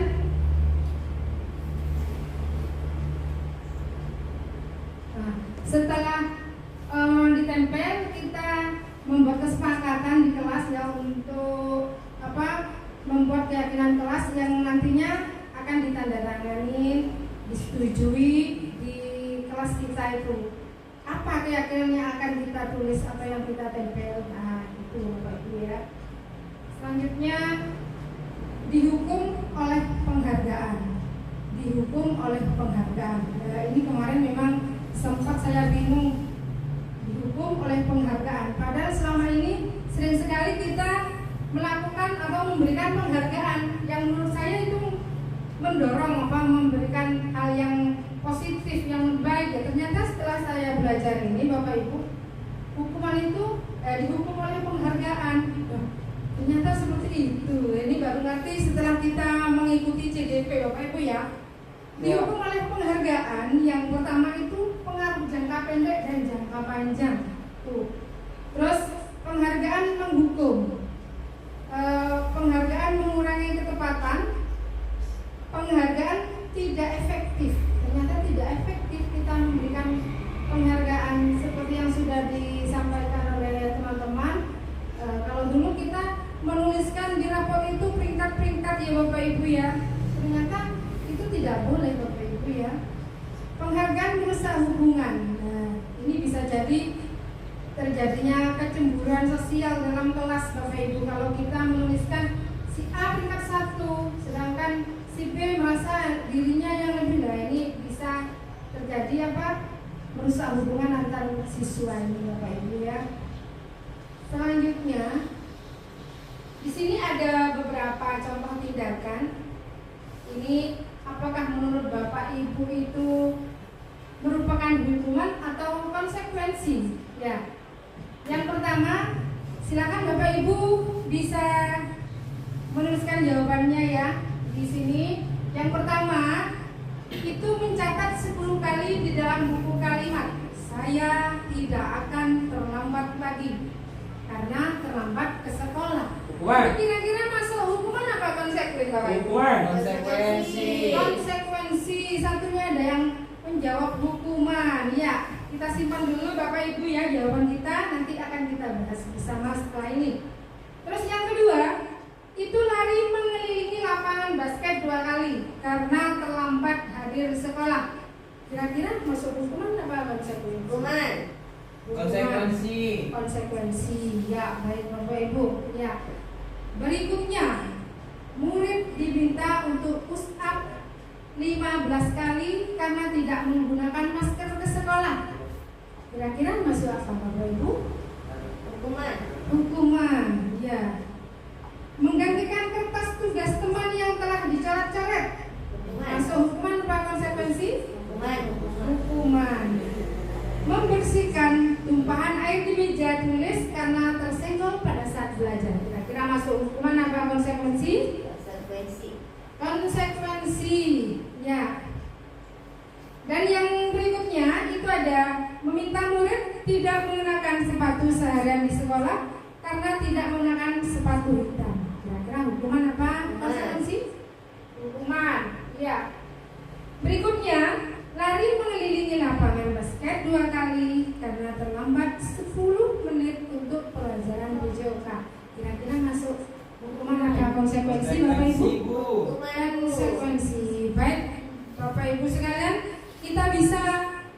setelah ditempel, kita membuat kesepakatan di kelas ya untuk membuat keyakinan kelas yang nantinya akan ditandatangani, disetujui di kelas kita itu. Apa keyakinan yang akan kita tulis, apa yang kita tempel. Nah, itu Bapak Ibu ya. Selanjutnya dihukum oleh penghargaan. Nah, ini kemarin memang sempat saya bingung, dihukum oleh penghargaan. Padahal selama ini sering sekali kita melakukan atau memberikan penghargaan yang menurut saya itu mendorong memberikan hal yang positif, yang baik ya. Ternyata setelah saya belajar ini Bapak Ibu, hukuman itu dihukum oleh penghargaan. Ternyata seperti itu. Ini baru nanti setelah kita mengikuti CDP Bapak Ibu ya. Dihukum oleh penghargaan yang pertama itu pengaruh jangka pendek dan jangka panjang. Tuh. Terus penghargaan menghukum. Penghargaan mengurangi ketepatan, penghargaan tidak efektif. Ternyata tidak efektif kita memberikan penghargaan seperti yang sudah disampaikan oleh teman-teman. Kalau dulu kita menuliskan di rapor itu peringkat-peringkat ya Bapak Ibu ya. Ternyata itu tidak boleh Bapak Ibu ya. Penghargaan merusak hubungan. Nah, ini bisa jadi terjadinya kecemburuan sosial dalam kelas Bapak Ibu kalau kita menuliskan si A peringkat 1 sedangkan si B merasa dirinya yang lebih. Nah, ini bisa terjadi merusak hubungan antar siswa ini Bapak Ibu ya. Selanjutnya di sini ada beberapa contoh tindakan. Ini apakah menurut Bapak Ibu itu merupakan hukuman atau konsekuensi ya? Yang pertama, silakan Bapak Ibu bisa menuliskan jawabannya ya di sini. Yang pertama, itu mencatat 10 kali di dalam buku kalimat. Saya tidak akan terlambat lagi karena terlambat ke sekolah. Kira-kira masuk hukuman apa konsekuensi Bapak Ibu? Konsekuensi. Satunya ada yang menjawab hukuman ya. Kita simpan dulu Bapak Ibu ya jawaban kita, nanti akan kita bahas bersama setelah ini. Terus yang kedua, itu lari mengelilingi lapangan basket 2 kali karena terlambat hadir sekolah. Kira-kira masuk hukuman apa konsekuensi? Konsekuensi. Konsekuensi ya, baik Bapak Ibu ya. Berikutnya, murid diminta untuk push up 15 kali karena tidak menggunakan masker ke sekolah. Kira-kira masuk apa Bapak Ibu? Hukuman. Hukuman, ya. Menggantikan kertas tugas teman yang telah dicoret-coret. Hukuman. Masuk hukuman apa konsekuensi? Hukuman. Hukuman. Membersihkan tumpahan air di meja tulis karena tersenggol pada saat belajar. Kira-kira masuk hukuman apa konsekuensi? Konsekuensi. Konsekuensi, ya. Dan yang berikutnya itu ada meminta murid tidak menggunakan sepatu seharian di sekolah karena tidak menggunakan sepatu hitam. Kira-kira hukuman apa konsekuensi? Hukuman, ya. Berikutnya, lari mengelilingi lapangan basket 2 kali karena terlambat 10 menit untuk pelajaran PJOK. Kira-kira masuk hukuman apa konsekuensi Bapak Ibu? Konsekuensi. Baik, Bapak Ibu sekalian, kita bisa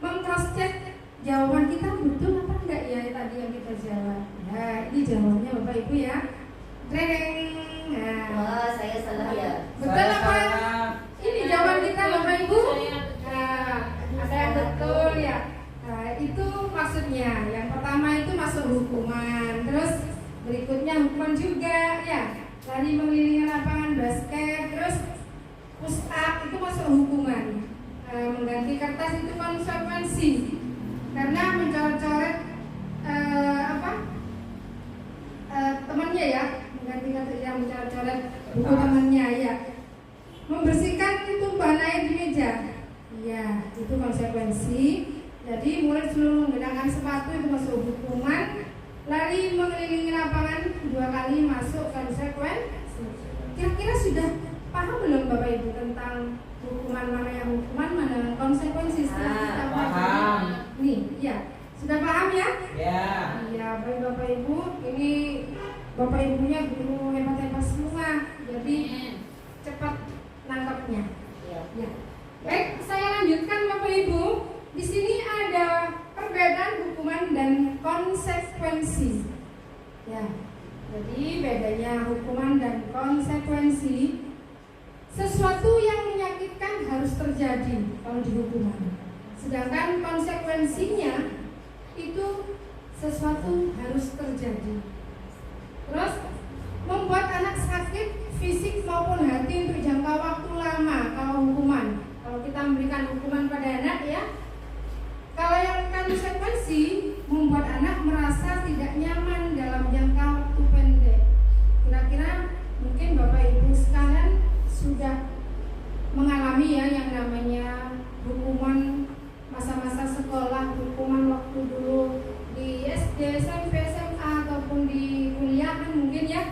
meng-cross check jawaban kita betul apa enggak ya tadi yang kita jawab. Nah, ini jawabannya Bapak Ibu ya. Treng. Nah, Wah, saya salah ya. betul apa? Ini jawaban kita Bapak Ibu. Nah, ada yang betul ya. Nah, itu maksudnya. Yang pertama itu masuk hukuman. Terus berikutnya hukuman juga ya. Tadi mengelilingi lapangan basket. Terus push up itu masuk hukuman. Mengganti kertas itu konsekuensi. Karena mencoret-coret temannya ya. Mengganti kertas yang mencoret-coret buku temannya ya. Membersihkan tumpahan air di meja. Iya, itu konsekuensi. Jadi murid selalu menggunakan sepatu itu masuk hukuman. Lari mengelilingi lapangan 2 kali masuk konsekuensi. Kira-kira sudah paham belum Bapak Ibu tentang hukuman mana yang hukuman, mana yang konsekuensi setelah kita paham. Nih, ya. Sudah paham ya? Ya. Iya, baik Bapak Ibu. Ini Bapak Ibunya guru hebat-hebat semua. Jadi cepat nangkapnya. Iya. Ya. Baik, saya lanjutkan Bapak Ibu. Di sini ada perbedaan hukuman dan konsekuensi. Ya. Jadi bedanya hukuman dan konsekuensi, sesuatu yang menyakitkan harus terjadi kalau di hukuman. Sedangkan konsekuensinya itu sesuatu harus terjadi. Terus membuat anak sakit fisik maupun hati untuk jangka waktu lama kalau hukuman. Kalau kita memberikan hukuman pada anak ya. Kalau yang konsekuensi membuat anak merasa tidak nyaman dalam jangka waktu pendek. Kira-kira mungkin Bapak Ibu sekalian sudah mengalami ya yang namanya hukuman masa-masa sekolah, hukuman waktu dulu di SD, SMP, SMA ataupun di kuliah mungkin ya.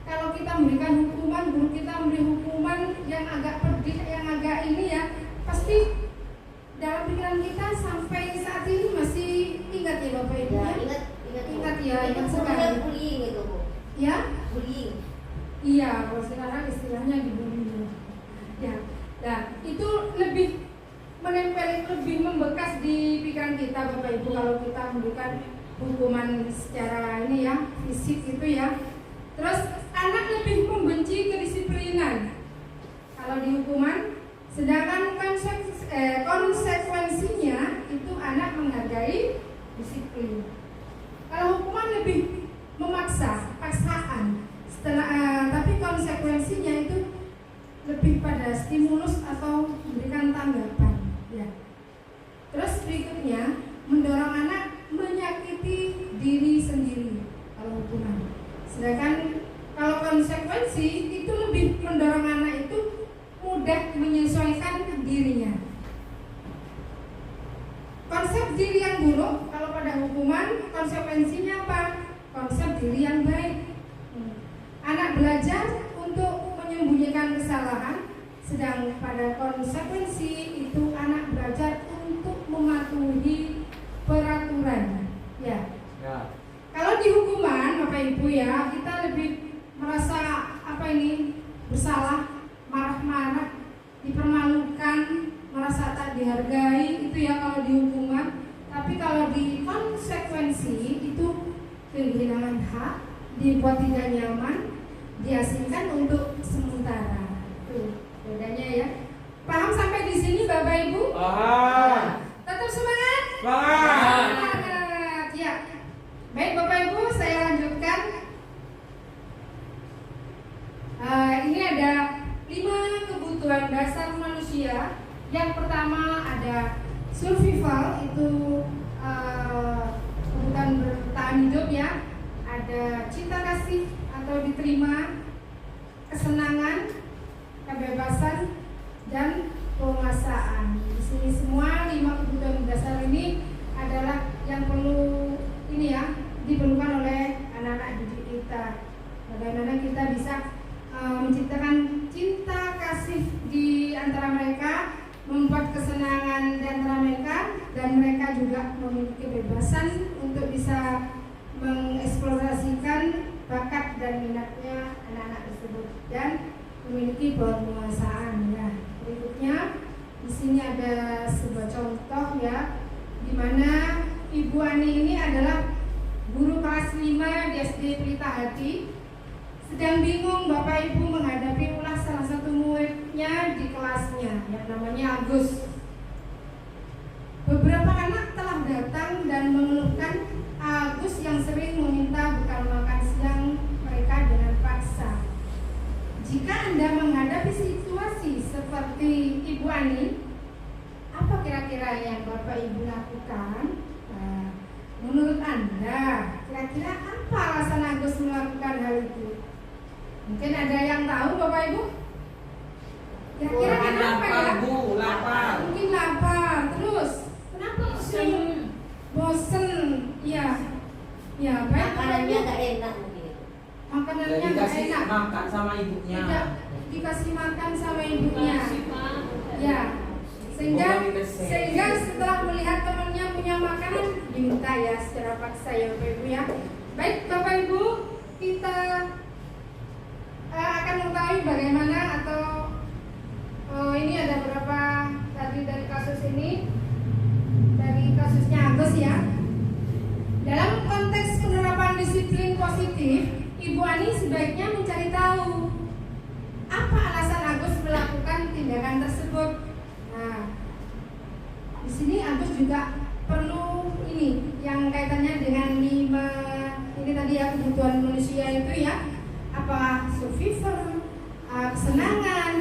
Kalau kita memberikan hukuman, guru kita memberi hukuman yang agak pedih, yang agak ini ya, pasti dalam pikiran kita sampai saat ini masih ingat ya Bapak Ibu ya? Ingat ya, ingat sekali. Bullying itu Bu. Ya? Bullying. Iya, kalau sekarang istilahnya dibully. Ya, nah itu lebih menempel, lebih membekas di pikiran kita Bapak Ibu kalau kita memberikan hukuman secara ini ya, fisik itu ya. Terus anak lebih membenci kedisiplinan kalau di hukuman, sedangkan konsekuensinya itu anak menghargai disiplin. Kalau hukuman lebih memaksa, paksaan. Tapi konsekuensinya itu lebih pada stimulus atau memberikan tanggapan. Ya. Terus berikutnya mendorong anak menyakiti diri sendiri kalau hukuman. Sedangkan kalau konsekuensi itu lebih mendorong anak itu mudah menyesuaikan dirinya. Konsep diri yang buruk kalau pada hukuman, konsekuensinya apa? Konsep diri yang baik. Anak belajar untuk menyembunyikan kesalahan, sedang pada konsekuensi itu anak belajar untuk mematuhi peraturan. Ya. Kalau di hukuman, Bapak Ibu ya, kita lebih merasa bersalah, marah-marah, dipermalukan, merasa tak dihargai, itu ya kalau di hukuman. Tapi kalau di konsekuensi itu kehilangan hak, dibuat tidak nyaman, diasingkan untuk sementara. Tuh bedanya ya. Paham sampai di sini Bapak Ibu? Paham. Tetap semangat? Semangat. Semangat. Ya. Baik Bapak Ibu, saya lanjutkan. Ini ada 5 kebutuhan dasar manusia. Yang pertama ada survival, itu kebutuhan bertahan hidup ya. Ada cinta kasih atau diterima, kesenangan, kebebasan, dan penguasaan. Di sini semua 5 kebutuhan dasar ini adalah yang perlu ini ya diperlukan oleh anak-anak didik kita. Bagaimana kita bisa menciptakan cinta kasih di antara mereka, membuat kesenangan di antara mereka, dan mereka juga memiliki kebebasan untuk bisa mengeksplorasikan bakat dan minatnya anak-anak tersebut dan memiliki penguasaan ya. Berikutnya di sini ada sebuah contoh ya, di mana Ibu Ani ini adalah guru kelas 5 di SD Pelita Hati. Sedang bingung Bapak Ibu menghadapi ulah salah satu muridnya di kelasnya yang namanya Agus. Beberapa anak telah datang dan mengeluhkan Agus yang sering meminta bekal makan siang mereka dengan paksa. Jika Anda menghadapi situasi seperti Ibu Ani, apa kira-kira yang Bapak Ibu lakukan? Menurut Anda, kira-kira apa alasan Agus melakukan hal itu? Mungkin ada yang tahu Bapak Ibu? Kira-kira kenapa ya? Bu, lapar. Mungkin lapar. Terus, kenapa bosen? Iya. Ya, baik. Makanannya gak enak mungkin. Makanannya Jadi nggak kasih enak. makan sama ibunya. Tidak dikasih makan sama ibunya. Ya. Sehingga setelah melihat temannya punya makanan, diminta ya secara paksa ya Bapak Ibu ya. Baik Bapak Ibu, kita akan mengetahui bagaimana atau ini ada beberapa tadi dari kasus ini, dari kasusnya Agus ya. Dalam konteks penerapan disiplin positif, Ibu Ani sebaiknya mencari tahu apa alasan Agus melakukan tindakan tersebut. Nah, di sini Agus juga perlu ini yang kaitannya dengan 5 ini tadi ya, kebutuhan manusia itu ya, apa survival, kesenangan,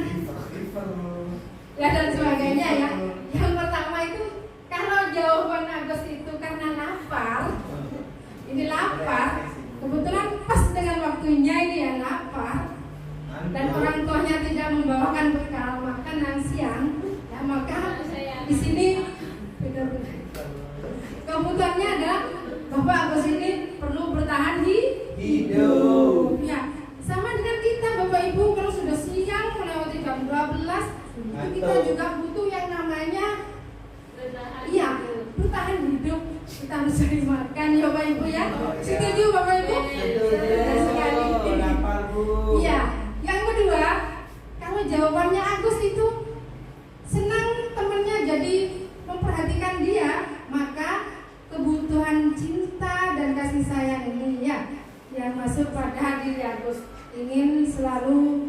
ya dan sebagainya ya. Yang pertama itu kalau jawaban Agus itu karena lapar, ini lapar, kebetulan pas dengan waktunya ini ya lapar, dan orang tuanya tidak membawakan bekal makanan siang, ya maka di sini kebutuhannya adalah Bapak Agus ini perlu bertahan hidup. Ya, sama dengan kita Bapak Ibu, kalau sudah siang melewati jam 12 itu kita juga butuh yang namanya iya bertahan hidup. Kita harus cari makan ya Bapak Ibu ya. Setuju Bapak Ibu? Setuju sekali. Lapar Bu. Iya. Yang kedua, kalau jawabannya Agus itu senang temannya jadi memperhatikan dia, maka kebutuhan cinta dan kasih sayang ini ya yang masuk pada diri Agus, ingin selalu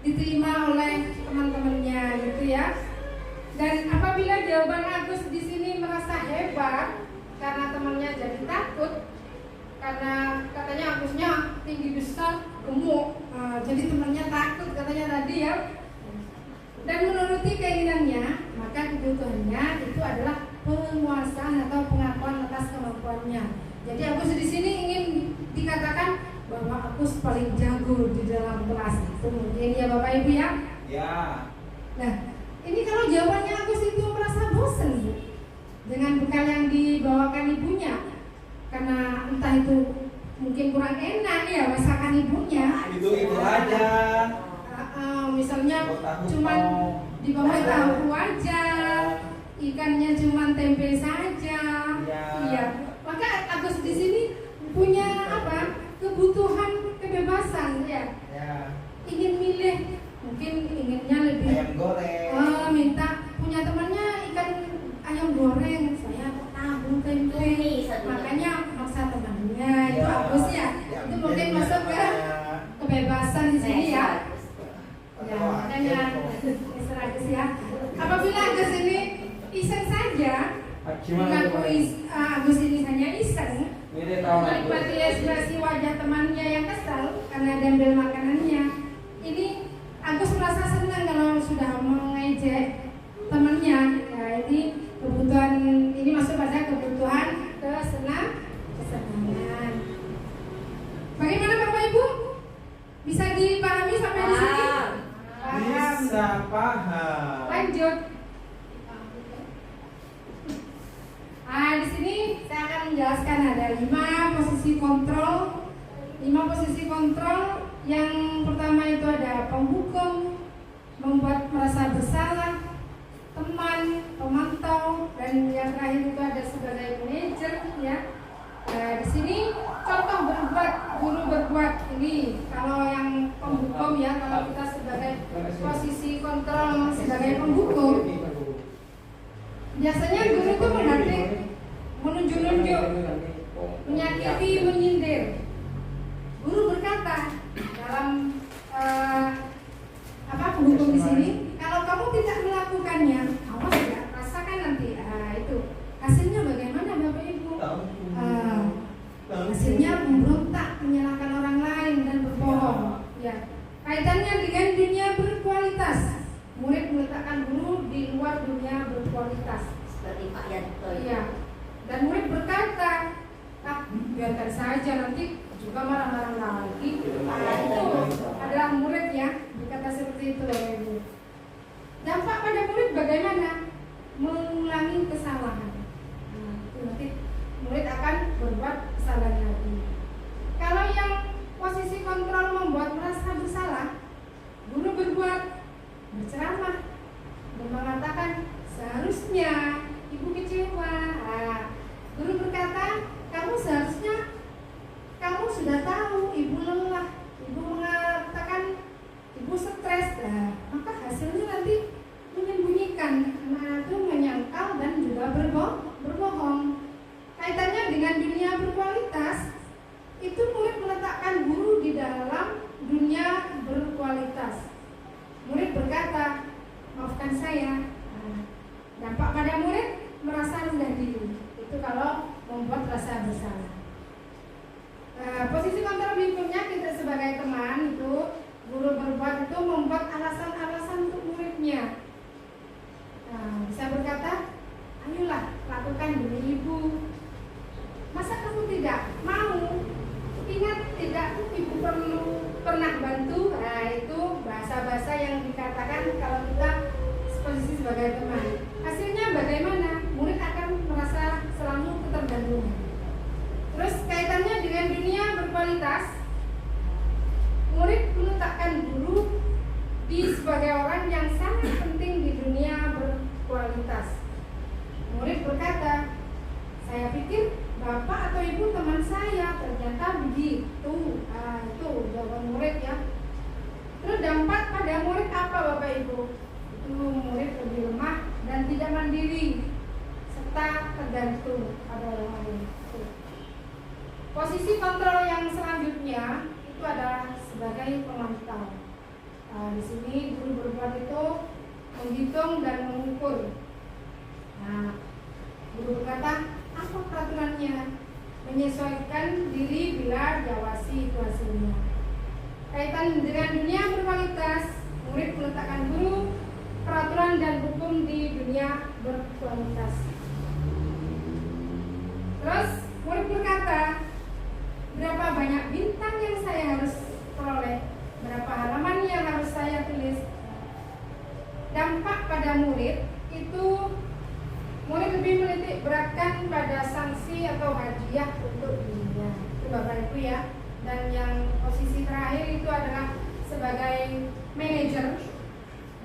diterima oleh teman-temannya gitu ya. Dan apabila jawaban Agus di sini merasa hebat karena temannya jadi takut, karena katanya Agusnya tinggi besar, gemuk, jadi temannya takut katanya tadi ya. Dan menuruti keinginannya, maka kebutuhannya itu adalah penguasaan atau pengakuan atas kemampuannya. Jadi Agus di sini ingin dikatakan bahwa Agus paling jago di dalam kelas. Itu mungkin ya Bapak Ibu ya. Ya. Nah, ini kalau jawabannya Agus itu merasa bosan dengan bekal yang dibawakan ibunya, karena entah itu mungkin kurang enak ya masakan ibunya. Itu aja. Misalnya cuman di bawah tahu aja, ikannya cuman tempe saja. Iya. Maka Agus di sini punya kebutuhan kebebasan ya. Ingin milih, mungkin inginnya lebih Ayam goreng. minta punya temannya ikan ayam goreng, saya tabung tempe, makanya maksa temannya itu Agus ya. alasan di sini ya. Ya, makanya Agus ya. Apabila Agus ini iseng saja, mengaku Agus ini hanya iseng, menikmati ekspresi wajah temannya yang kesal karena diambil makanannya. Ini Agus merasa senang kalau sudah mengejek temannya. Ya, ini kebutuhan, ini masuk pada kebutuhan kesenangan. Bagaimana Bapak Ibu? Bisa dipahami sampai di sini? Bisa paham. Lanjut. Di sini saya akan menjelaskan ada 5 posisi kontrol. 5 posisi kontrol. Yang pertama itu ada penghukum, membuat merasa bersalah, teman, pemantau, dan yang terakhir itu ada sebagai manajer ya. Di sini contoh berbuat, guru berbuat ini kalau yang penghukum ya, kalau kita sebagai posisi kontrol sebagai penghukum, biasanya guru itu menghadik, menunjuk-nunjuk, menyakiti, menyindir. Guru berkata dalam penghukum di sini, kalau kamu tidak melakukannya, awas ya, rasakan nanti. Itu hasilnya bagaimana Bapak Ibu? Hasilnya memberontak, menyalahkan orang lain dan berbohong. Ya, kaitannya dengan dunia berkualitas. Murid meletakkan guru di luar dunia berkualitas. Seperti Pak Yanto ya. Dan murid berkata, biarkan saja nanti juga marah-marah lagi. Itu adalah murid ya, berkata seperti itu Bapak Ibu. Dampak pada murid bagaimana? Mengulangi kesalahan. Nanti murid akan berbuat kesalahan lagi. Kalau yang posisi kontrol membuat merasa bersalah, guru berbuat berceramah dan mengatakan seharusnya ibu kecewa. Guru berkata, kamu sudah tahu ibu lelah, ibu mengatakan ibu stres, maka hasilnya nanti menyembunyikan, anak itu menyangkal dan juga berbohong. Kaitannya dengan dunia berkualitas, itu murid meletakkan guru di dalam dunia berkualitas. Murid berkata, maafkan saya. Dampak pada murid merasa rendah diri. Itu kalau membuat rasa bersalah. Posisi kontrol berikutnya kita sebagai teman itu guru berbuat itu membuat alasan-alasan untuk muridnya. Bisa berkata, ayolah lakukan demi ibu. Masa kamu tidak mau? Ingat tidak ibu pernah bantu. Itu bahasa-bahasa yang dikatakan kalau kita posisi sebagai teman. Hasilnya bagaimana? Murid akan merasa selalu ketergantungan. Terus kaitannya dengan dunia berkualitas, murid meletakkan guru sebagai orang yang sangat penting di dunia berkualitas. Murid berkata, saya pikir bapak atau ibu teman saya, ternyata begitu. Itu jawaban murid ya. Terus dampak pada murid apa Bapak Ibu? Itu murid lebih lemah dan tidak mandiri serta tergantung pada orang lain. Posisi kontrol yang selanjutnya itu adalah sebagai pemantau. Di sini guru berbuat itu menghitung dan mengukur. Guru berkata, apa peraturannya? Menyesuaikan diri bila diawasi itu hasilnya. Kaitan dengan dunia berkualitas, murid meletakkan guru, peraturan dan hukum di dunia berkualitas. Terus murid berkata, berapa banyak bintang yang saya harus peroleh, berapa halaman yang harus saya tulis. Dampak pada murid itu, murid lebih menitik beratkan pada sanksi atau hadiah untuk dirinya. Itu Bapak Ibu ya. Dan yang posisi terakhir itu adalah sebagai manajer,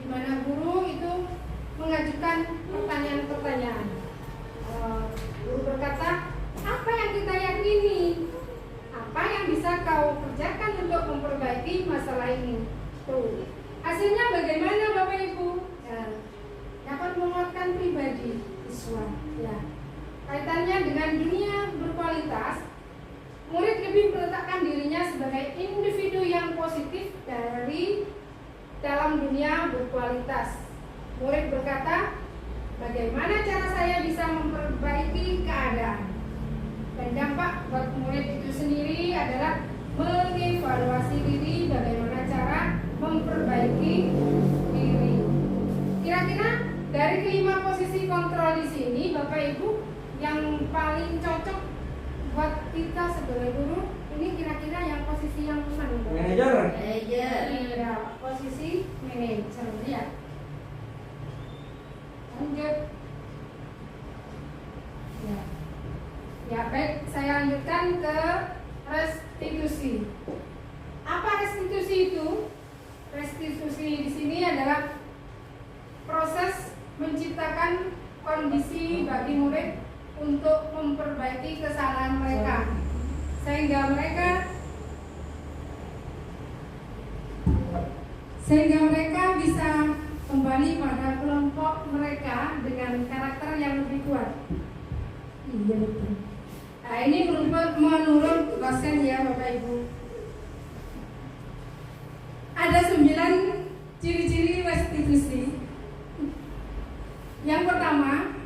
di mana guru itu mengajukan pertanyaan-pertanyaan. Guru berkata, apa yang kita yakini? Apa yang bisa kau kerjakan untuk memperbaiki masalah ini? Tuh. Hasilnya bagaimana Bapak Ibu? Dapat menguatkan pribadi siswa. Ya. Kaitannya dengan dunia berkualitas, murid lebih meletakkan dirinya sebagai individu yang positif dari dalam dunia berkualitas. Murid berkata, bagaimana cara saya bisa memperbaiki keadaan? Dan dampak buat murid itu sendiri adalah mengevaluasi diri, bagaimana cara memperbaiki diri. Kira-kira dari kelima posisi kontrol di sini, Bapak Ibu, yang paling cocok buat kita sebagai guru, ini kira-kira yang posisi yang mana? Manajer. Iya, posisi manajer ya. Lanjut. Ya, baik, saya lanjutkan ke restitusi. Apa restitusi itu? Restitusi di sini adalah proses menciptakan kondisi bagi murid untuk memperbaiki kesalahan mereka, sehingga mereka bisa kembali pada kelompok mereka dengan karakter yang lebih kuat. Iya betul. Nah, ini menurut dosen ya Bapak Ibu. Ada 9 ciri-ciri restitusi. Yang pertama,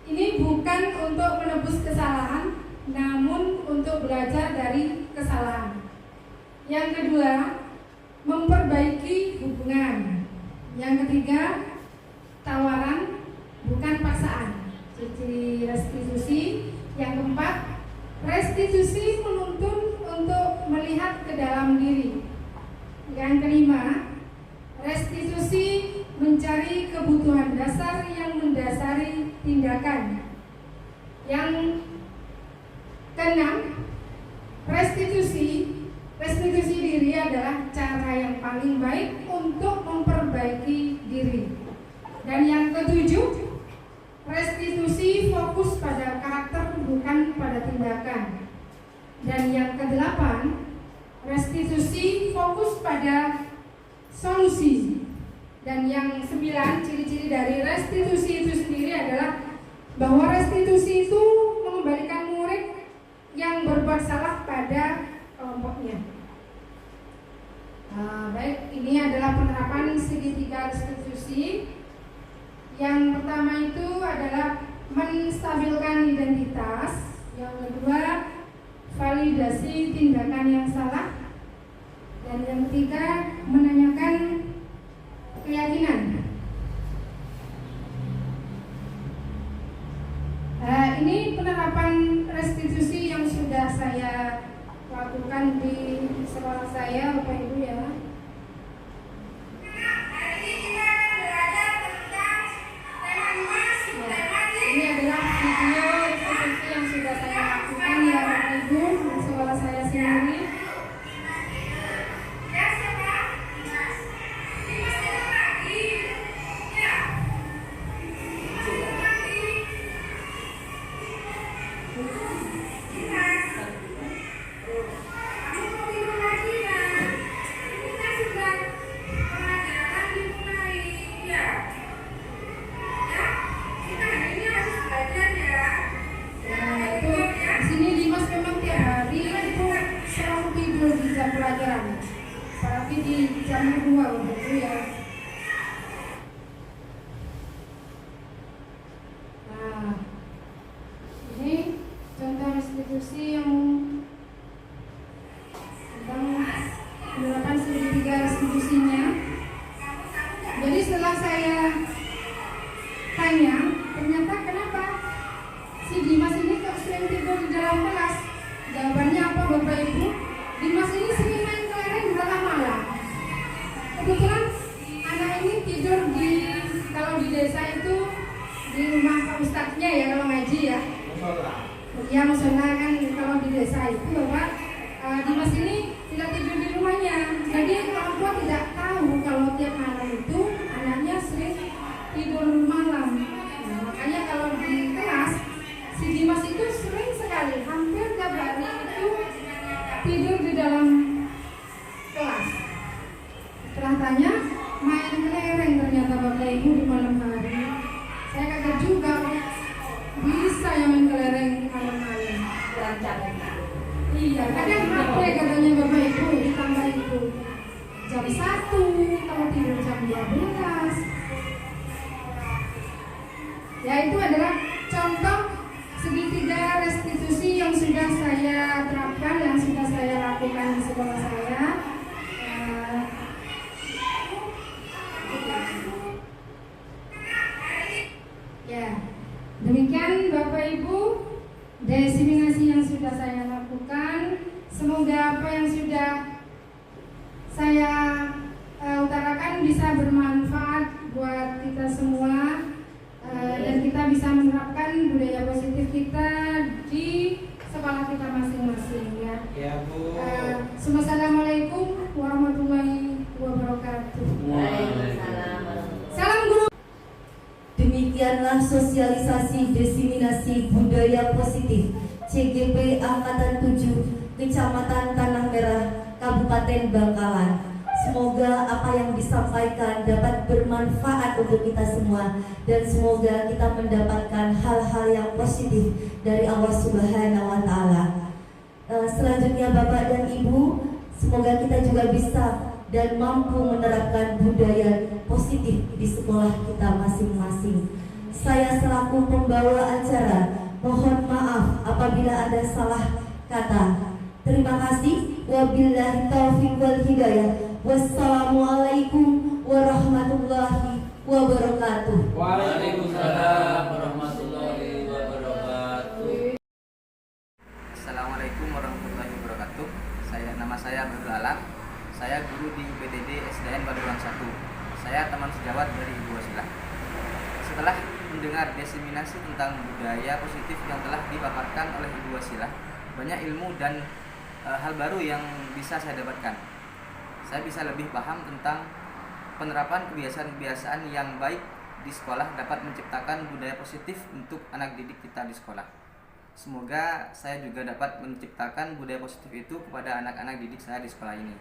ini bukan untuk menebus kesalahan, namun untuk belajar dari kesalahan. Yang kedua, memperbaiki hubungan. Yang ketiga, tawaran bukan paksaan. Ciri restitusi. Yang keempat, restitusi menuntun untuk melihat ke dalam diri. Yang kelima, restitusi mencari kebutuhan dasar yang mendasari tindakan. Yang keenam, restitusi diri adalah cara yang paling baik untuk memperbaiki diri. Dan yang ketujuh, restitusi fokus pada karakter bukan pada tindakan. Dan yang kedelapan, restitusi fokus pada solusi. Dan yang 9, ciri-ciri dari restitusi itu sendiri adalah bahwa restitusi itu mengembalikan murid yang berbuat salah pada kelompoknya. Baik, ini adalah penerapan segitiga restitusi. Yang pertama itu adalah menstabilkan identitas. Yang kedua, validasi tindakan yang salah. Dan yang ketiga, menanyakan keyakinan. Ini penerapan restitusi yang sudah saya lakukan di sekolah saya, Bapak Ibu ya. Ini adalah video restitusi yang sudah saya lakukan ya Bapak Ibu di sekolah saya sendiri. Tapi di jam 2 gitu ya. Nah, ini contoh restitusi yang tentang penerapan segitiga restitusinya. Jadi setelah saya tanya, ternyata kenapa si Dimas ini kok sering tidur di dalam kelas? Jawabannya apa Bapak Ibu? Dimas ini sering main kelereng di tengah malam. Kebetulan anak ini tidur kalau di desa itu di rumah Pak Ustadznya ya kalau ngaji ya. Ya musola kan kalau di desa itu Bapak Dimas ini tidak tidur di rumahnya. Jadi orang tua tidak tahu kalau tiap malam itu anaknya sering tidur malam. Nah, makanya kalau di kelas si Dimas itu sering sekali hampir tiap hari itu tidur di dalam kelas. Setelah tanya, main kelereng ternyata Bapak Ibu di malam hari. Saya kaget juga, bisa ya main kelereng malam hari. Iya, kadang apa ya katanya Bapak Ibu ditambah itu jam 1, kalau tidur jam 12. Ya itu adalah contoh segitiga restitusi yang sudah saya terapkan, yang sudah saya lakukan di sekolah saya. Ya, demikian Bapak Ibu diseminasi yang sudah saya lakukan. Semoga apa yang sudah saya utarakan bisa bermanfaat buat kita semua, dan kita bisa menerapkan budaya positif kita di sekolah kita masing-masing ya. Ya Bu. Assalamualaikum warahmatullahi wabarakatuh. Waalaikumsalam. Salam guru. Demikianlah sosialisasi diseminasi budaya positif CGP Angkatan 7 Kecamatan Tanah Merah Kabupaten Bangkalan. Semoga apa yang disampaikan dapat bermanfaat untuk kita semua, dan semoga kita mendapatkan hal-hal yang positif dari Allah Subhanahu wa Ta'ala. Selanjutnya Bapak dan Ibu, semoga kita juga bisa dan mampu menerapkan budaya positif di sekolah kita masing-masing. Saya selaku pembawa acara mohon maaf apabila ada salah kata. Terima kasih. Wabillahi taufiq wal hidayah. Wassalamualaikum warahmatullahi wabarakatuh. Waalaikumsalam warahmatullahi wabarakatuh. Assalamualaikum warahmatullahi wabarakatuh. Nama saya Abdul Alam. Saya guru di UPTD SDN Badulang 1. Saya teman sejawat dari Ibu Wasilah. Setelah mendengar diseminasi tentang budaya positif yang telah dipaparkan oleh Ibu Wasilah, banyak ilmu dan hal baru yang bisa saya dapatkan. Saya bisa lebih paham tentang penerapan kebiasaan-kebiasaan yang baik di sekolah dapat menciptakan budaya positif untuk anak didik kita di sekolah. Semoga saya juga dapat menciptakan budaya positif itu kepada anak-anak didik saya di sekolah ini.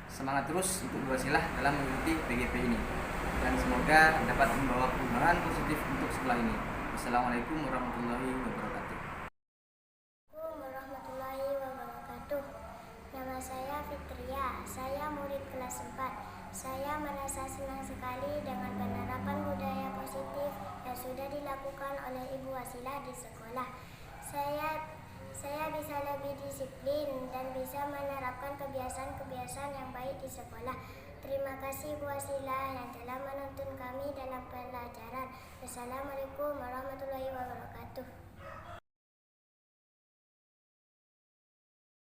Semangat terus untuk Wasilah dalam mengikuti PGP ini, dan semoga dapat membawa perubahan positif untuk sekolah ini. Wassalamualaikum warahmatullahi wabarakatuh. Warahmatullahi wabarakatuh. Nama saya Fitria, saya murid kelas 4. Saya merasa senang sekali dengan penerapan budaya positif yang sudah dilakukan oleh Ibu Wasilah di sekolah. Saya bisa lebih disiplin dan bisa menerapkan kebiasaan-kebiasaan yang baik di sekolah. Terima kasih Bu Wasilah yang telah menuntun kami dalam pelajaran. Wassalamualaikum warahmatullahi wabarakatuh.